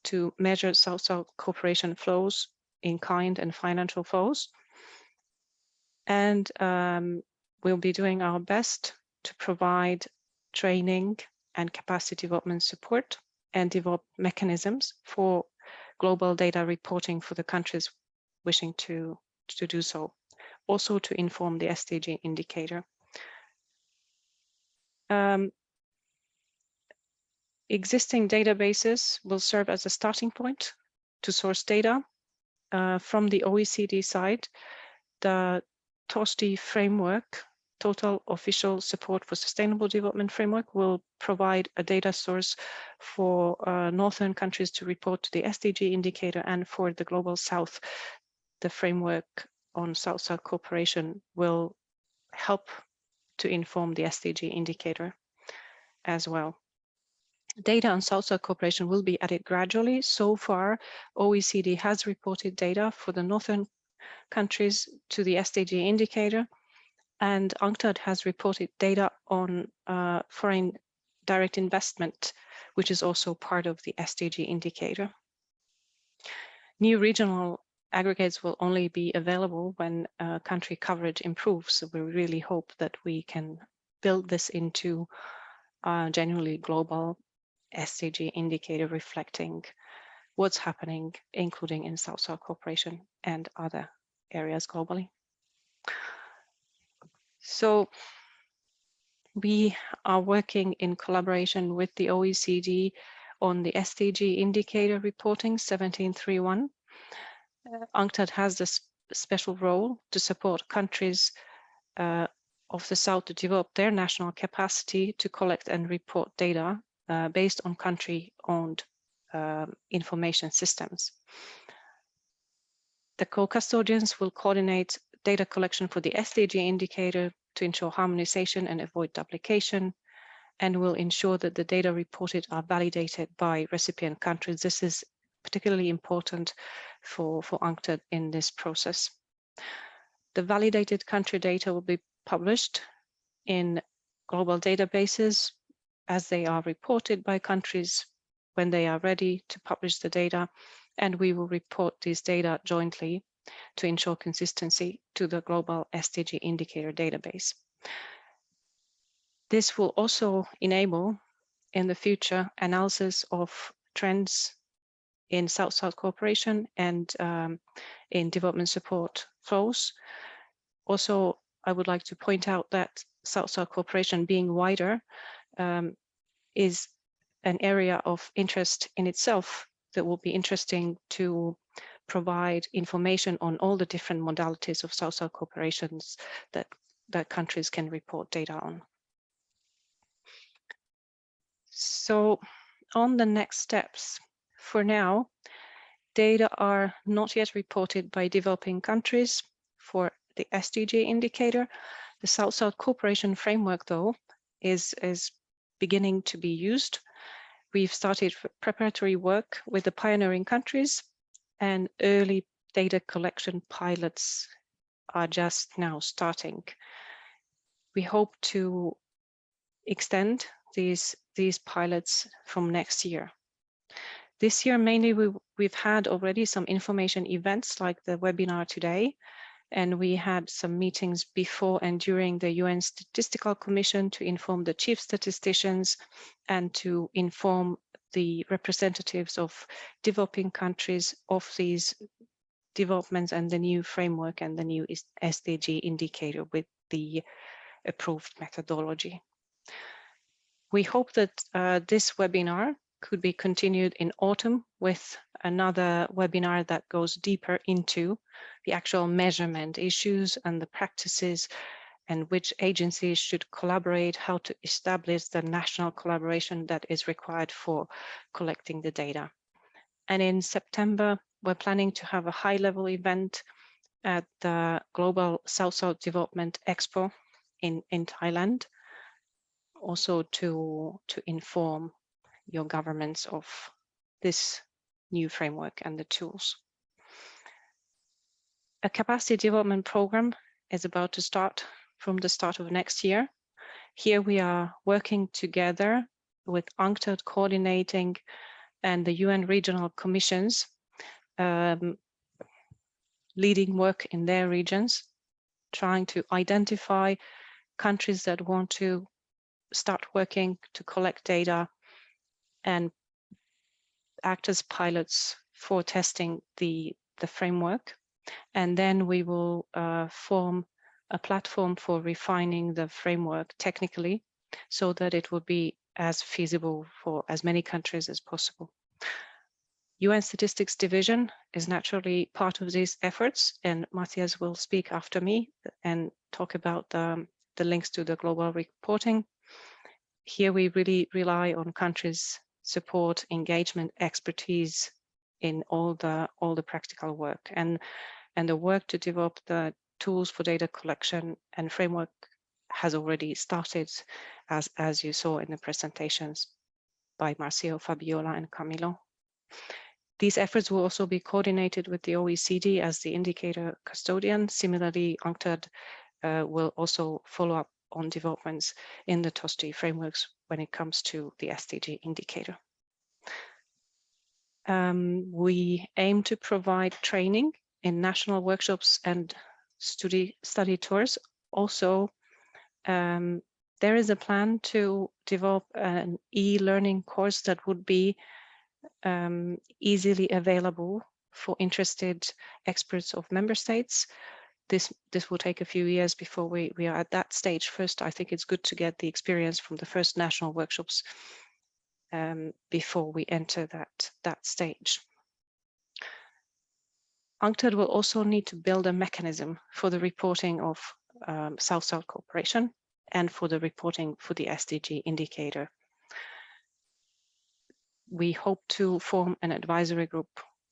to measure South-South cooperation flows in kind and financial flows. And we'll be doing our best to provide training and capacity development support and develop mechanisms for global data reporting for the countries wishing to do so, also to inform the SDG indicator. Existing databases will serve as a starting point to source data. From the OECD side, the TOSTI framework, Total Official Support for Sustainable Development Framework, will provide a data source for northern countries to report to the SDG indicator, and for the Global South, the framework on South-South cooperation will help to inform the SDG indicator. as well. Data on South-South cooperation will be added gradually. So far, OECD has reported data for the northern countries to the SDG indicator, and UNCTAD has reported data on foreign direct investment, which is also part of the SDG indicator. New regional aggregates will only be available when country coverage improves. So we really hope that we can build this into a genuinely global SDG indicator reflecting what's happening, including in South-South cooperation and other areas globally. So we are working in collaboration with the OECD on the SDG indicator reporting 1731. UNCTAD has this special role to support countries of the South to develop their national capacity to collect and report data based on country-owned information systems. The co-custodians will coordinate data collection for the SDG indicator to ensure harmonization and avoid duplication, and will ensure that the data reported are validated by recipient countries. This is particularly important for UNCTAD in this process. The validated country data will be published in global databases as they are reported by countries when they are ready to publish the data, and we will report these data jointly to ensure consistency to the global SDG indicator database. This will also enable in the future analysis of trends in South-South cooperation and in development support flows. Also, I would like to point out that South-South cooperation being wider is an area of interest in itself that will be interesting to provide information on all the different modalities of South-South cooperations that countries can report data on. So on the next steps, for now, data are not yet reported by developing countries for the SDG indicator. The South-South cooperation framework, though, is beginning to be used. We've started preparatory work with the pioneering countries, and early data collection pilots are just now starting. We hope to extend these pilots from next year. This year, mainly, we've had already some information events like the webinar today, and we had some meetings before and during the UN Statistical Commission to inform the chief statisticians and to inform the representatives of developing countries of these developments and the new framework and the new SDG indicator with the approved methodology. We hope that this webinar could be continued in autumn with another webinar that goes deeper into the actual measurement issues and the practices and which agencies should collaborate, how to establish the national collaboration that is required for collecting the data. And in September, we're planning to have a high-level event at the Global South-South Development Expo in Thailand, also to inform your governments of this new framework and the tools. A capacity development program is about to start from the start of next year. Here we are working together with UNCTAD coordinating and the UN regional commissions leading work in their regions, trying to identify countries that want to start working to collect data and act as pilots for testing the framework. And then we will form a platform for refining the framework technically so that it will be as feasible for as many countries as possible. UN Statistics Division is naturally part of these efforts, and Matthias will speak after me and talk about the links to the global reporting. Here we really rely on countries' support, engagement, expertise in all the practical work, and the work to develop the tools for data collection and framework has already started, as you saw in the presentations by Marcio, Fabiola, and Camilo. These efforts will also be coordinated with the OECD as the indicator custodian. Similarly, UNCTAD will also follow up on developments in the TOSTI frameworks when it comes to the SDG indicator. We aim to provide training in national workshops and study tours. Also, there is a plan to develop an e-learning course that would be easily available for interested experts of member states. This will take a few years before we are at that stage. First, I think it's good to get the experience from the first national workshops before we enter that stage. UNCTAD will also need to build a mechanism for the reporting of South-South cooperation and for the reporting for the SDG indicator. We hope to form an advisory group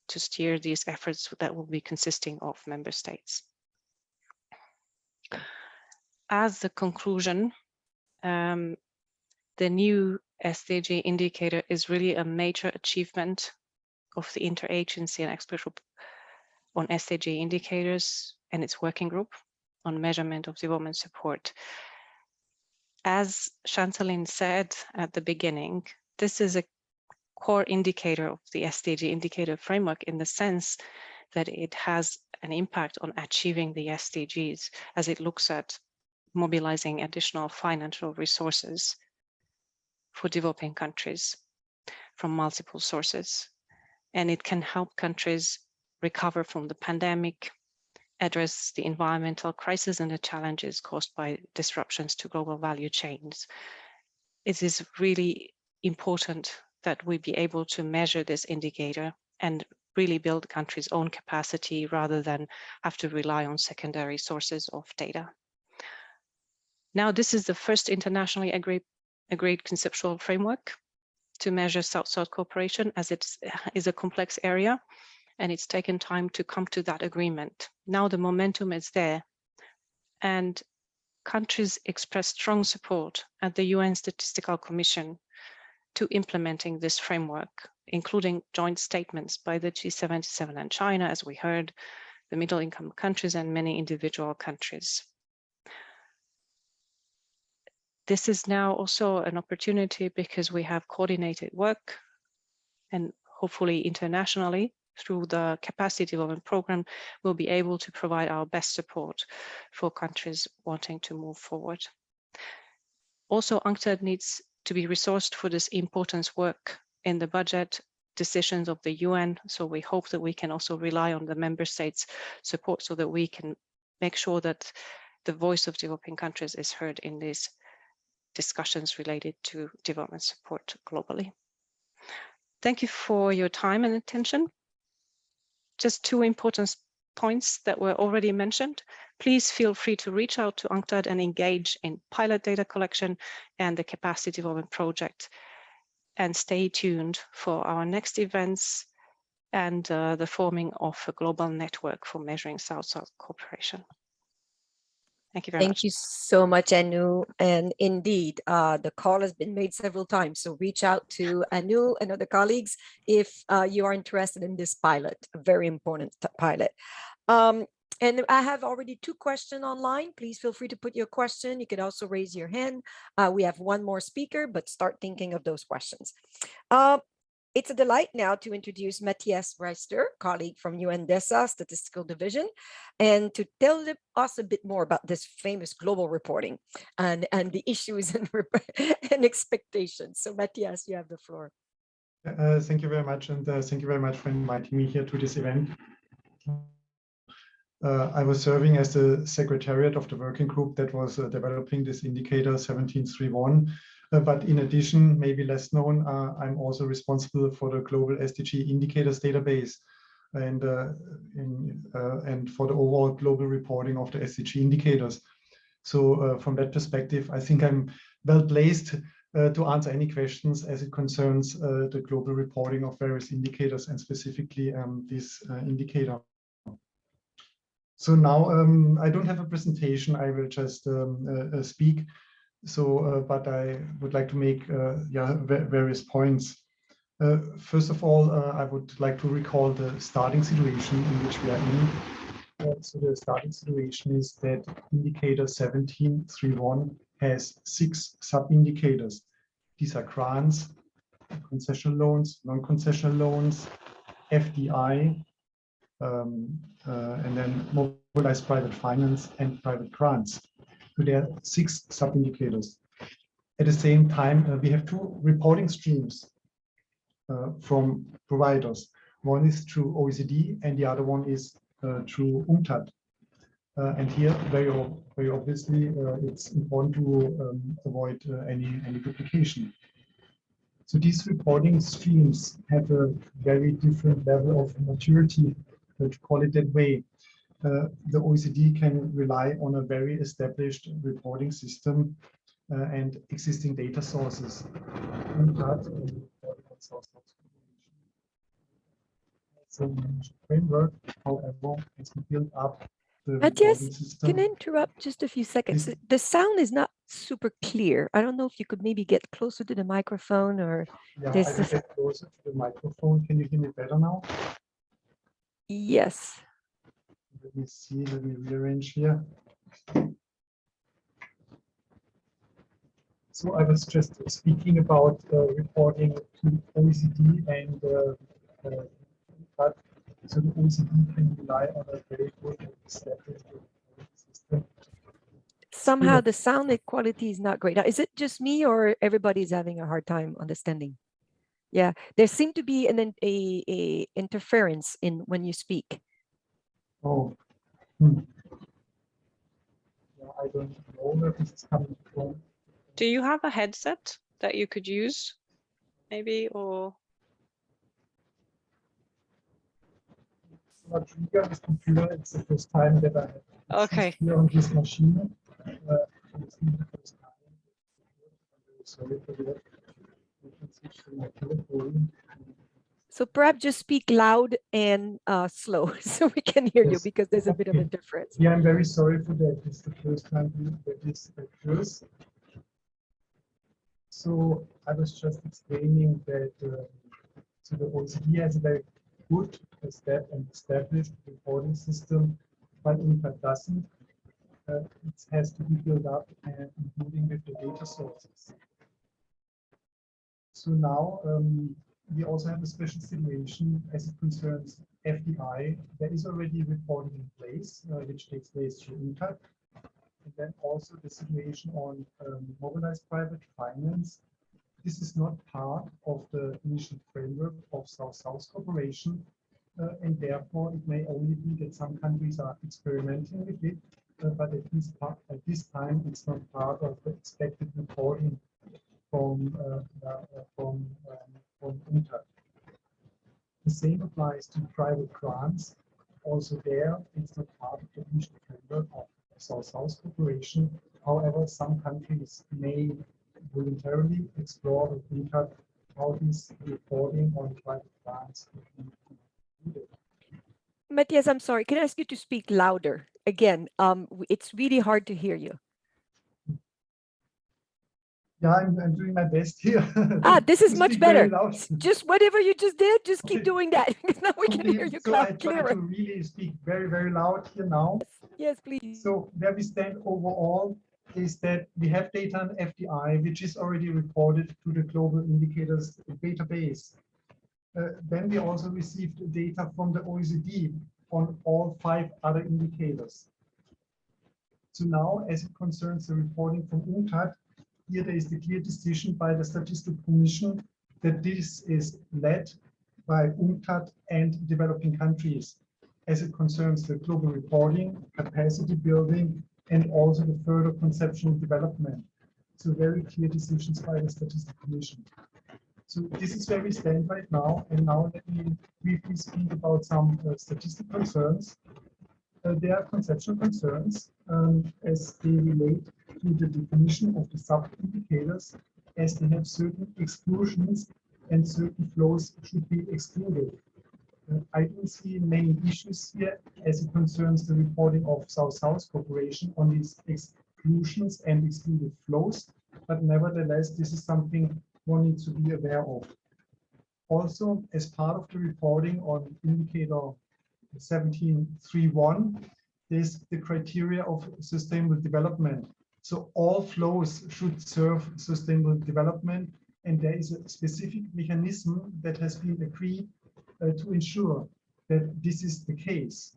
to steer these efforts that will be consisting of member states. As the conclusion, the new SDG indicator is really a major achievement of the interagency and expert group on SDG indicators and its working group on measurement of development support. As Chantaline said at the beginning, this is a core indicator of the SDG indicator framework in the sense that it has an impact on achieving the SDGs as it looks at mobilizing additional financial resources for developing countries from multiple sources. And it can help countries recover from the pandemic, address the environmental crisis and the challenges caused by disruptions to global value chains. It is really important that we be able to measure this indicator and really build the country's own capacity rather than have to rely on secondary sources of data. Now, this is the first internationally agreed conceptual framework to measure South-South cooperation, as it is a complex area and it's taken time to come to that agreement. Now the momentum is there and countries express strong support at the UN Statistical Commission to implementing this framework, including joint statements by the G77 and China, as we heard, the middle income countries and many individual countries. This is now also an opportunity because we have coordinated work and hopefully internationally through the capacity development program, we'll be able to provide our best support for countries wanting to move forward. Also, UNCTAD needs to be resourced for this important work in the budget decisions of the UN. So we hope that we can also rely on the member states' support so that we can make sure that the voice of developing countries is heard in these discussions related to development support globally. Thank you for your time and attention. Just two important points that were already mentioned. Please feel free to reach out to UNCTAD and engage in pilot data collection and the capacity development project. And stay tuned for our next events and the forming of a global network for measuring South-South cooperation. Thank you very much. Thank you so much, Anu. And indeed, the call has been made several times. So reach out to Anu and other colleagues if you are interested in this pilot, a very important pilot. And I have already two questions online. Please feel free to put your question. You can also raise your hand. We have one more speaker, but start thinking of those questions. It's a delight now to introduce Matthias Reister, colleague from UNDESA Statistical Division, and to tell us a bit more about this famous global reporting and the issues and expectations. So Matthias, you have the floor. Thank you very much, and thank you very much for inviting me here to this event. I was serving as the secretariat of the working group that was developing this indicator 1731. But in addition, maybe less known, I'm also responsible for the global SDG indicators database and for the overall global reporting of the SDG indicators. So from that perspective, I think I'm well placed to answer any questions as it concerns the global reporting of various indicators and specifically this indicator. So now I don't have a presentation. I will just speak. So, but I would like to make various points. First of all, I would like to recall the starting situation in which we are in. So the starting situation is that indicator 1731 has 6 sub-indicators. These are grants, concessional loans, non-concessional loans, FDI, and then mobilized private finance and private grants. So there are 6 sub-indicators. At the same time, we have 2 reporting streams from providers. One is through OECD and the other one is through UNCTAD. And here, very obviously, it's important to avoid any duplication. So these reporting streams have a very different level of maturity, to call it that way. The OECD can rely on a very established reporting system and existing data sources. So framework, however, has been built up. Matthias, can I interrupt just a few seconds? Please. The sound is not super clear. I don't know if you could maybe get closer to the microphone or Yeah, there's I will get closer to the microphone. Can you hear me better now? Yes. Let me see, let me rearrange here. So I was just speaking about reporting to OECD and so the OECD can rely on a very good and established system. Somehow the sound quality is not great. Now, is it just me or everybody's having a hard time understanding? Yeah, there seemed to be a interference in when you speak. Oh. Yeah, I don't know where this is coming from. Do you have a headset that you could use, maybe, or? It's not really on this computer. It's the first time that I have here on this machine. It's not the first time. I'm very sorry for that. You can switch to my telephone. So perhaps just speak loud and slow so we can hear you because there's a bit of interference. Yeah, I'm very sorry for that. It's the first time that this occurs. So I was just explaining that so the OECD has a very good established reporting system, but UNCTAD doesn't. It has to be built up, including with the data sources. So now we also have a special situation as it concerns FDI. There is already reporting in place, which takes place through UNCTAD. And then also the situation on mobilized private finance. This is not part of the initial framework of South-South cooperation, and therefore it may only be that some countries are experimenting with it, but at this time it's not part of the expected reporting from UNCTAD. The same applies to private grants. Also there, it's not part of the initial framework of South-South cooperation. However, some countries may voluntarily explore with UNCTAD how this reporting on private grants could be included. Matthias, I'm sorry. Can I ask you to speak louder? Again, it's really hard to hear you. Yeah, I'm doing my best here. This is much better. Just whatever you just did, just keep doing that. Because now we can hear you clearer. I try to really speak very, very loud here now. Yes, please. So where we stand overall is that we have data on FDI, which is already reported to the global indicators database. Then we also received data from the OECD on all 5 other indicators. So now, as it concerns the reporting from UNCTAD, here there is the clear decision by the Statistical Commission that this is led by UNCTAD and developing countries as it concerns the global reporting, capacity building, and also the further conceptual development. So very clear decisions by the Statistical Commission. So this is where we stand right now. And now let me briefly speak about some statistical concerns. There are conceptual concerns as they relate to the definition of the sub-indicators, as they have certain exclusions and certain flows should be excluded. I don't see many issues here as it concerns the reporting of South-South cooperation on these exclusions and excluded flows, but nevertheless, this is something one needs to be aware of. Also, as part of the reporting on indicator 1731, there's the criteria of sustainable development. So all flows should serve sustainable development, and there is a specific mechanism that has been agreed to ensure that this is the case.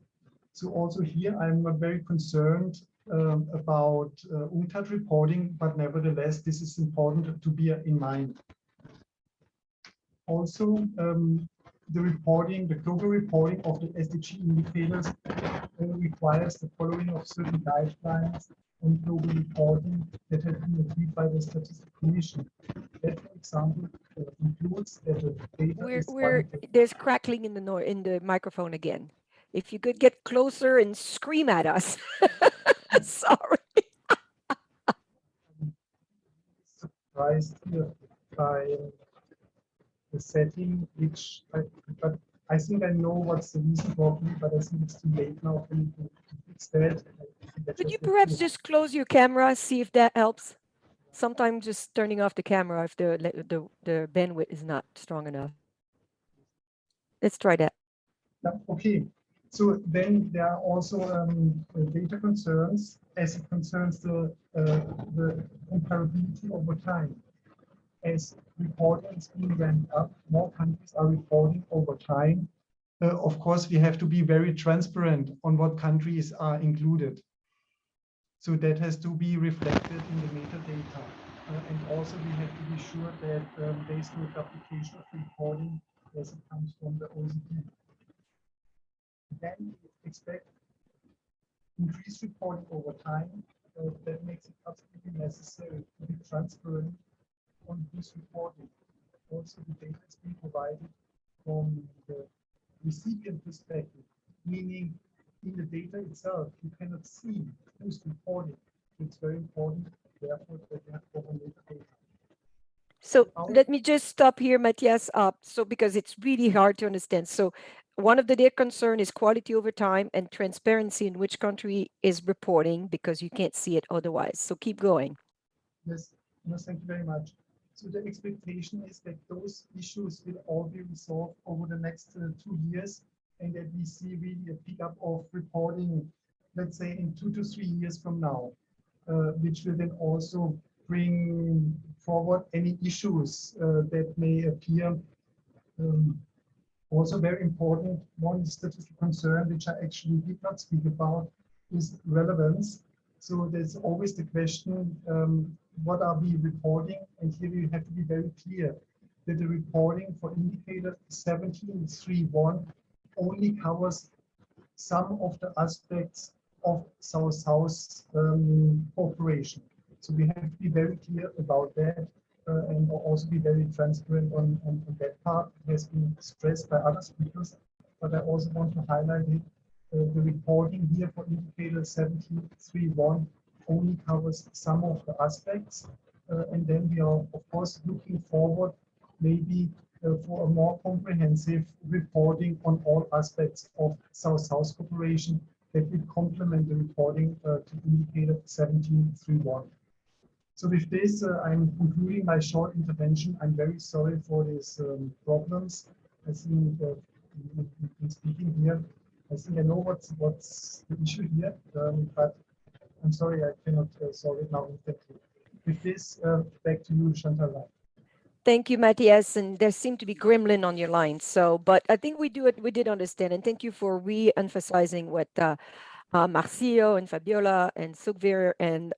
So also here, I'm very concerned about UNCTAD reporting, but nevertheless, this is important to bear in mind. Also, the reporting, the global reporting of the SDG indicators requires the following of certain guidelines on global reporting that have been agreed by the Statistical Commission. That, for example, includes that the data there's crackling in the microphone again. If you could get closer and scream at us. Sorry. Surprised here by the setting, which but I think I know what's the reason for me, but I think it's too late now for me to fix that. Could you perhaps just close your camera, see if that helps? Sometimes just turning off the camera if the bandwidth is not strong enough. Let's try that. Yeah, okay. So then there are also data concerns as it concerns the comparability over time. As reporting is being ramped up, more countries are reporting over time. Of course, we have to be very transparent on what countries are included. So that has to be reflected in the metadata. And also we have to be sure that there is no duplication of reporting as it comes from the OECD. Then we expect increased reporting over time. That makes it absolutely necessary to be transparent on this reporting. Also, the data is being provided from the recipient perspective, meaning in the data itself, you cannot see who's reporting. It's very important, therefore, that you have proper metadata. So let me just stop here, Matthias, so because it's really hard to understand. So one of the data concern is quality over time and transparency in which country is reporting, because you can't see it otherwise. So keep going. Yes, no, thank you very much. So the expectation is that those issues will all be resolved over the next 2 years, and that we see really a pickup of reporting, let's say in 2 to 3 years from now, which will then also bring forward any issues that may appear. Also very important, one statistical concern, which I actually did not speak about, is relevance. So there's always the question, what are we reporting? And here we have to be very clear that the reporting for indicator 1731 only covers some of the aspects of South-South cooperation. So we have to be very clear about that and also be very transparent on that part. It has been stressed by other speakers, but I also want to highlight it. The reporting here for indicator 1731 only covers some of the aspects. And then we are, of course, looking forward maybe for a more comprehensive reporting on all aspects of South-South cooperation that will complement the reporting to indicator 1731. So with this, I'm concluding my short intervention. I'm very sorry for these problems. I think in speaking here, I think I know what's the issue here, but I'm sorry I cannot solve it now instantly. With this, back to you, Chantal. Thank you, Matthias. And there seemed to be gremlin on your line. So, but I think we did understand. And thank you for re-emphasizing what Marcio and Fabiola and Sukhvir and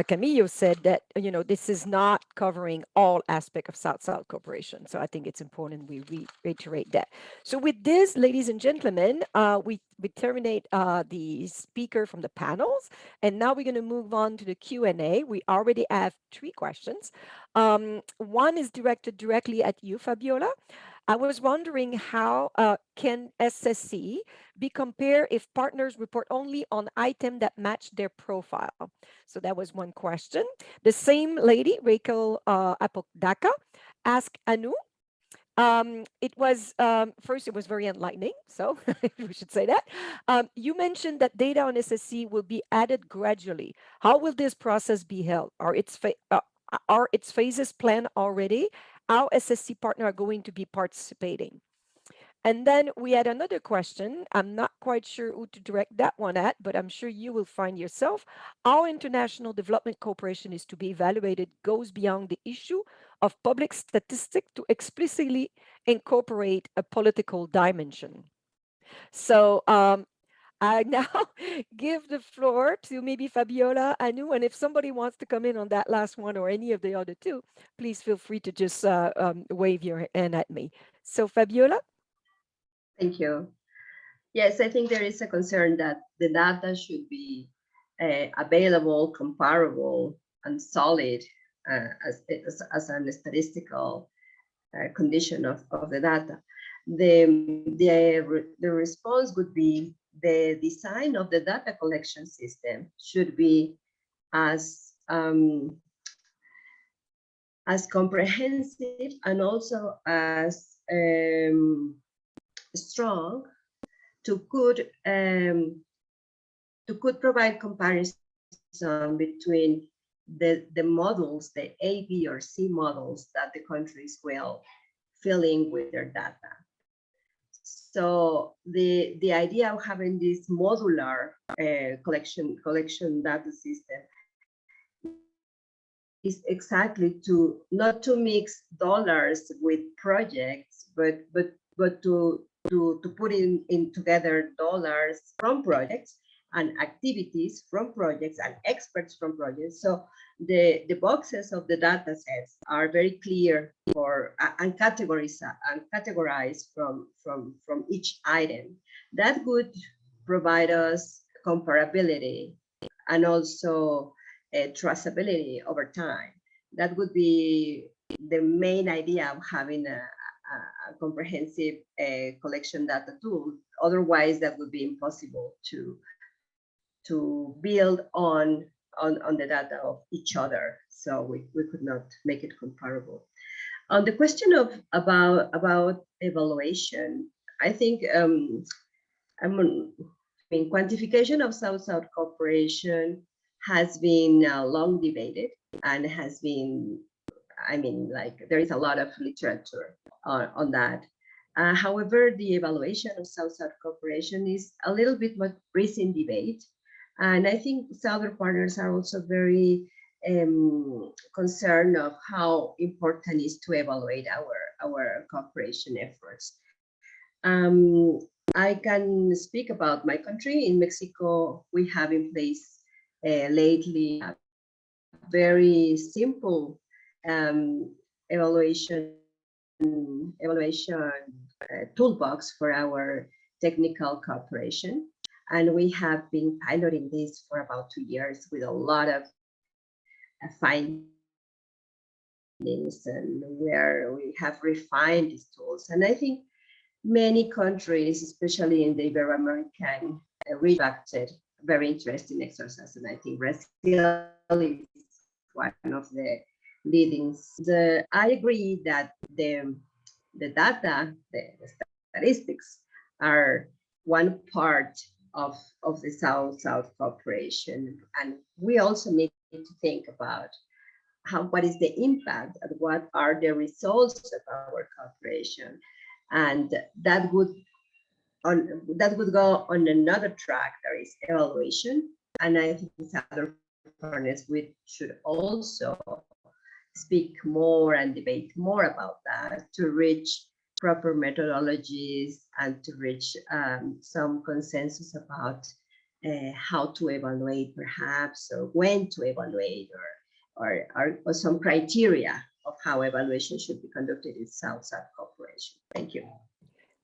Camillo said, that, you know, this is not covering all aspects of South-South cooperation. So I think it's important we reiterate that. So with this, ladies and gentlemen, we terminate the speaker from the panels. And now we're going to move on to the Q&A. We already have 3 questions. One is directed directly at you, Fabiola. I was wondering how can SSC be compared if partners report only on items that match their profile? So that was one question. The same lady, Rachel Apokdaka, asked Anu, It was, first, it was very enlightening. So we should say that. You mentioned that data on SSC will be added gradually. How will this process be held? Are its phases planned already? How SSC partners are going to be participating? And then we had another question. I'm not quite sure who to direct that one at, but I'm sure you will find yourself. How international development cooperation is to be evaluated goes beyond the issue of public statistics to explicitly incorporate a political dimension. So I now give the floor to maybe Fabiola, Anu, and if somebody wants to come in on that last one or any of the other two, please feel free to just wave your hand at me. So Fabiola? Thank you. Yes, I think there is a concern that the data should be available, comparable, and solid as a statistical condition of the data. The response would be the design of the data collection system should be as comprehensive and also as strong to could provide comparison between the models, the A, B, or C models that the countries will fill in with their data. So the idea of having this modular collection data system is exactly to not to mix dollars with projects, but to put in together dollars from projects and activities from projects and experts from projects. So the boxes of the data sets are very clear for and categorized from each item. That would provide us comparability and also traceability over time. That would be the main idea of having a comprehensive collection data tool. Otherwise, that would be impossible to build on the data of each other. So we could not make it comparable. On the question of about evaluation, I think quantification of South-South cooperation has been long debated and has been, there is a lot of literature on that. However, the evaluation of South-South cooperation is a little bit more recent debate. And I think Southern partners are also very concerned of how important it is to evaluate our cooperation efforts. I can speak about my country. In Mexico, we have in place lately a very simple evaluation toolbox for our technical cooperation. And we have been piloting this for about 2 years with a lot of findings, and where we have refined these tools. And I think many countries, especially in the Ibero-American region, acted very interesting exercise. And I think Brazil is one of the leading. I agree that the data, the statistics are one part of the South-South cooperation. And we also need to think about what is the impact and what are the results of our cooperation. And that would go on another track, there is evaluation. And I think other partners we should also speak more and debate more about that to reach proper methodologies and to reach some consensus about how to evaluate perhaps, or when to evaluate, or some criteria of how evaluation should be conducted in South-South cooperation. Thank you.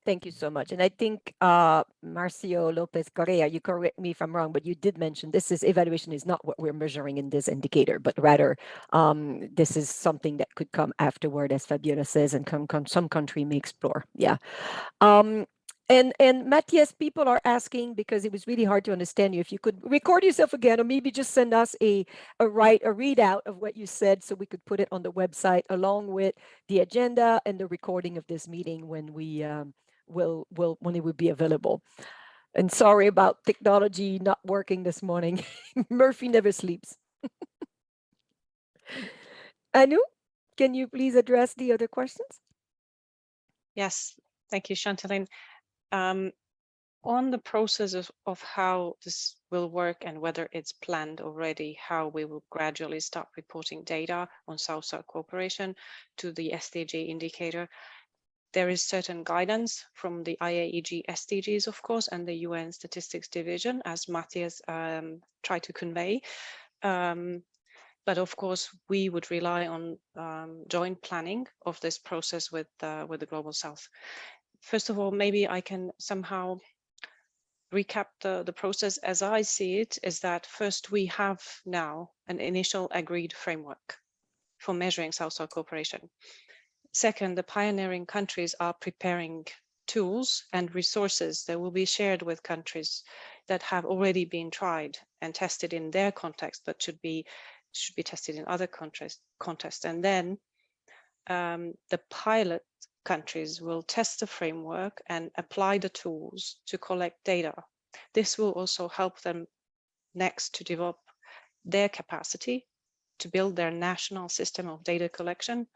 Thank you so much. And I think Marcio Lopez Correa, you correct me if I'm wrong, but you did mention evaluation is not what we're measuring in this indicator, but rather this is something that could come afterward, as Fabiola says, and some country may explore. Yeah. And Matthias, people are asking, because it was really hard to understand you, if you could record yourself again, or maybe just send us a readout of what you said, so we could put it on the website along with the agenda and the recording of this meeting when we when it would be available. And sorry about technology not working this morning. Murphy never sleeps. Anu, can you please address the other questions? Yes, thank you, Chantaline. On the process of how this will work and whether it's planned already, how we will gradually start reporting data on South-South cooperation to the SDG indicator, there is certain guidance from the IAEG SDGs, of course, and the UN Statistics Division, as Matthias tried to convey. But of course, we would rely on joint planning of this process with the Global South. First of all, maybe I can somehow recap the process as I see it, is that first we have now an initial agreed framework for measuring South-South cooperation. Second, the pioneering countries are preparing tools and resources that will be shared with countries that have already been tried and tested in their context, but should be tested in other contexts. And then the pilot countries will test the framework and apply the tools to collect data. This will also help them next to develop their capacity to build their national system of data collection.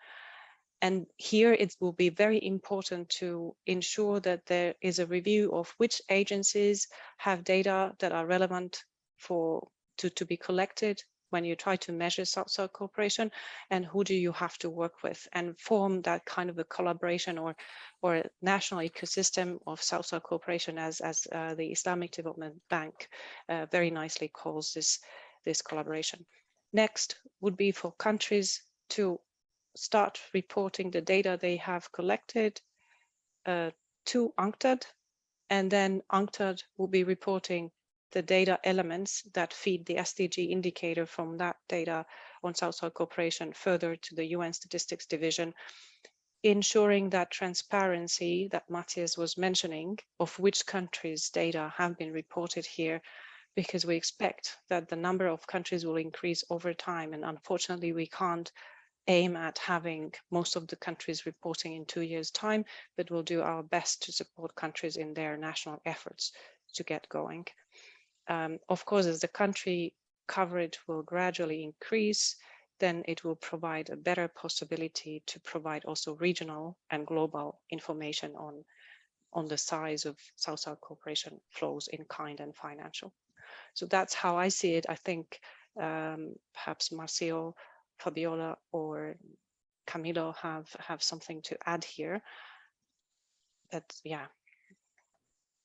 And here it will be very important to ensure that there is a review of which agencies have data that are relevant to be collected when you try to measure South-South cooperation, and who do you have to work with, and form that kind of a collaboration or a national ecosystem of South-South cooperation, as the Islamic Development Bank very nicely calls this collaboration. Next would be for countries to start reporting the data they have collected to UNCTAD, and then UNCTAD will be reporting the data elements that feed the SDG indicator from that data on South-South cooperation further to the UN Statistics Division, ensuring that transparency that Matthias was mentioning of which countries' data have been reported here, because we expect that the number of countries will increase over time, and unfortunately we can't aim at having most of the countries reporting in 2 years' time, but we'll do our best to support countries in their national efforts to get going. Of course, as the country coverage will gradually increase, then it will provide a better possibility to provide also regional and global information on the size of South-South cooperation flows in kind and financial. So that's how I see it. I think perhaps Marcio, Fabiola, or Camilo have something to add here. But yeah,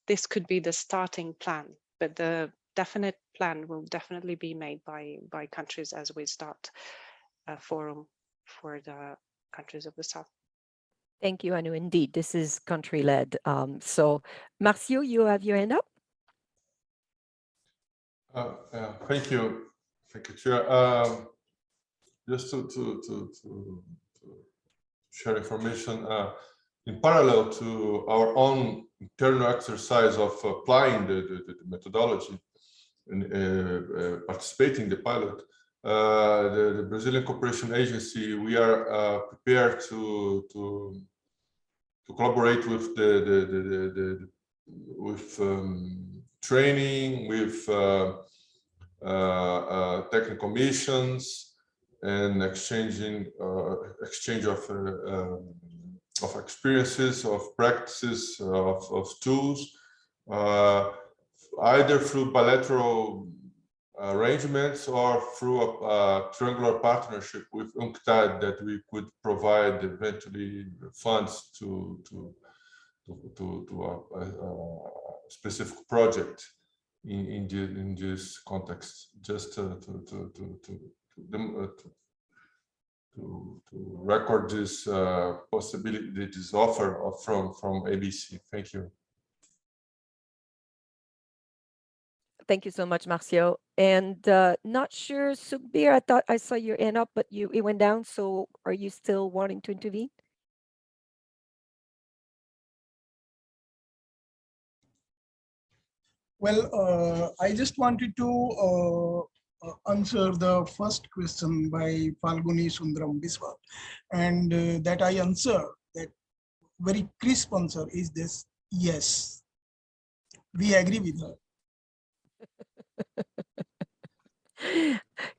this could be the starting plan, but the definite plan will definitely be made by countries as we start a forum for the countries of the South. Thank you, Anu. Indeed, this is country-led. So, Marcio, you have your hand up? Thank you, Chair. Just to share information, in parallel to our own internal exercise of applying the methodology and participating in the pilot, the Brazilian Cooperation Agency, we are prepared to collaborate with training, with technical missions, and exchange of experiences, of practices, of tools, either through bilateral arrangements or through a triangular partnership with UNCTAD that we could provide eventually funds to a specific project in this context, just to record this possibility, this offer from ABC. Thank you. Thank you so much, Marcio. And not sure, Sukhbir, I thought I saw your hand up, but it went down. So are you still wanting to intervene? Well, I just wanted to answer the first question by Falguni Sundaram Biswa, and that I answer that very crisp answer is this: yes, we agree with her.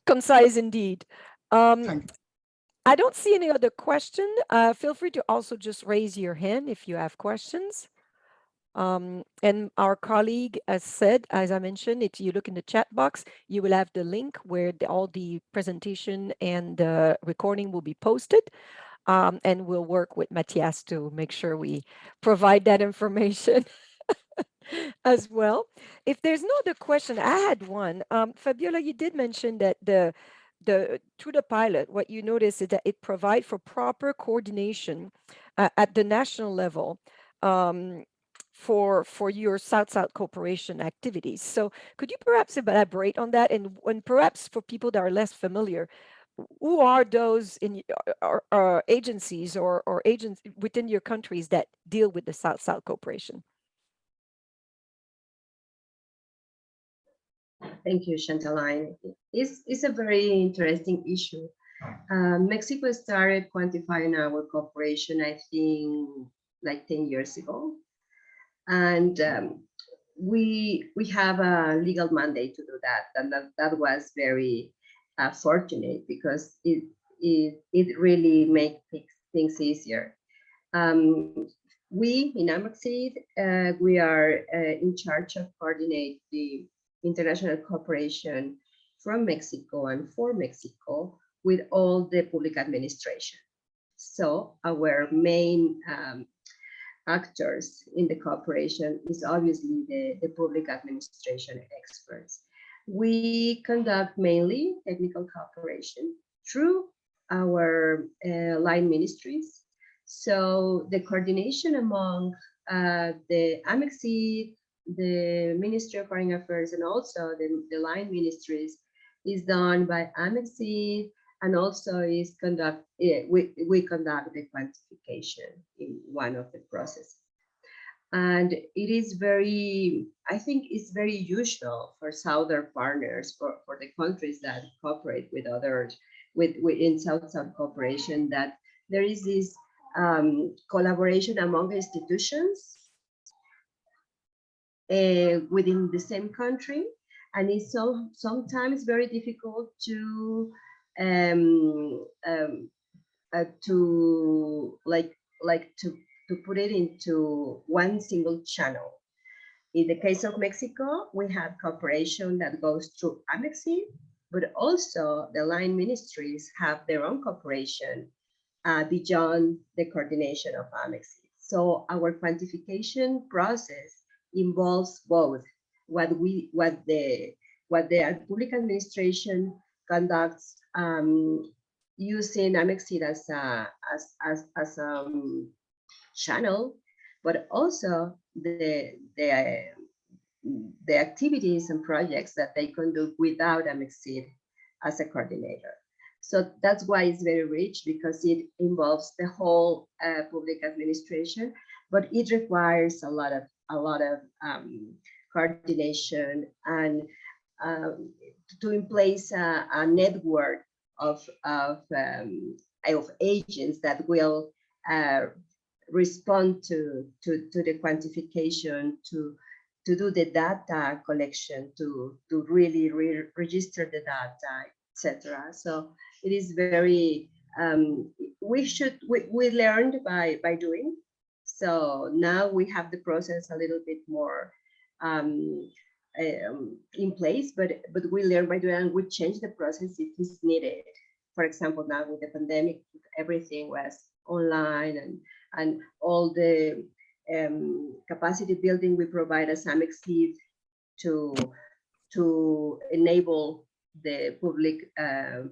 Concise indeed. Thank you. I don't see any other question. Feel free to also just raise your hand if you have questions. And our colleague has said, as I mentioned, if you look in the chat box, you will have the link where all the presentation and the recording will be posted. And we'll work with Matthias to make sure we provide that information as well. If there's no other question, I had one. Fabiola, you did mention that through the pilot, what you notice is that it provides for proper coordination at the national level for your South-South cooperation activities. So could you perhaps elaborate on that, and perhaps for people that are less familiar, who are those in agencies or agents within your countries that deal with the South-South cooperation? Thank you, Chantaline. It's a very interesting issue. Mexico started quantifying our cooperation, I think, like 10 years ago. And we have a legal mandate to do that. And that was very fortunate because it really makes things easier. We in UNCTAD, we are in charge of coordinate the international cooperation from Mexico and for Mexico with all the public administration. So our main actors in the cooperation is obviously the public administration experts. We conduct mainly technical cooperation through our line ministries. So the coordination among the UNCTAD, the Ministry of Foreign Affairs, and also the line ministries is done by UNCTAD, and also is we conduct the quantification in one of the processes. And it is very, I think it's very usual for Southern partners, for the countries that cooperate with others, in South-South cooperation, that there is this collaboration among institutions within the same country, and it's sometimes very difficult to put it into one single channel. In the case of Mexico, we have cooperation that goes through UNCTAD, but also the line ministries have their own cooperation beyond the coordination of UNCTAD. So our quantification process involves both what the public administration conducts using UNCTAD as a channel, but also the activities and projects that they can do without UNCTAD as a coordinator. So that's why it's very rich, because it involves the whole public administration, but it requires a lot of coordination and to in place a network of agents that will respond to the quantification, to do the data collection, to really register the data, etc. So it is very we learned by doing. So now we have the process a little bit more in place, but we learn by doing, and we change the process if it's needed. For example, now with the pandemic, everything was online, and all the capacity building we provide as UNCTAD to enable the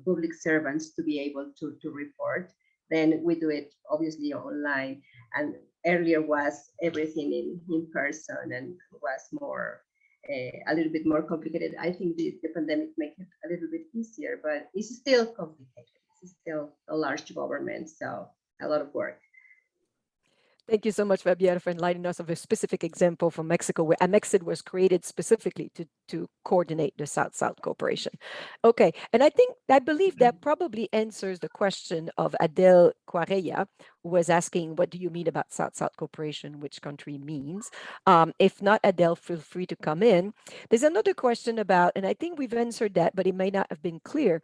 public servants to be able to report. Then we do it obviously online, and earlier was everything in person, and was more a little bit more complicated. I think the pandemic makes it a little bit easier, but it's still complicated. It's still a large government, so a lot of work. Thank you so much, Fabiana, for enlightening us of a specific example from Mexico, where AMEXID was created specifically to coordinate the South-South cooperation. Okay, and I believe that probably answers the question of Adele Quarella, who was asking, what do you mean about South-South cooperation? Which country means? If not, Adele, feel free to come in. There's another question about, and I think we've answered that, but it may not have been clear.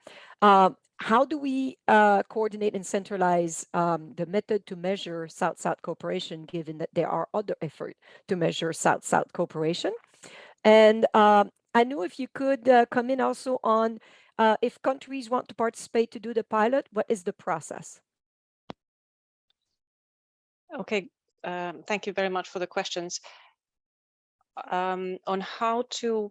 How do we coordinate and centralize the method to measure South-South cooperation, given that there are other efforts to measure South-South cooperation? And I know if you could come in also on if countries want to participate to do the pilot, what is the process? Okay, thank you very much for the questions. On how to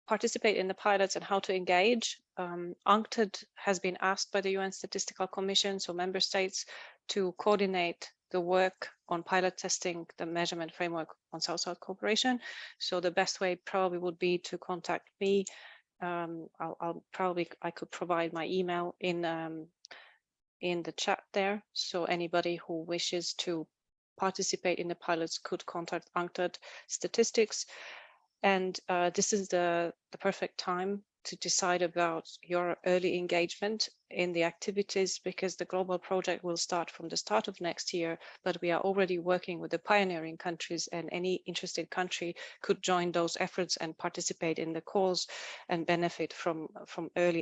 participate in the pilots and how to engage, UNCTAD has been asked by the UN Statistical Commission, so member states, to coordinate the work on pilot testing the measurement framework on South-South cooperation. So the best way probably would be to contact me. I could provide my email in the chat there. So anybody who wishes to participate in the pilots could contact UNCTAD Statistics. And this is the perfect time to decide about your early engagement in the activities, because the global project will start from the start of next year, but we are already working with the pioneering countries, and any interested country could join those efforts and participate in the calls and benefit from early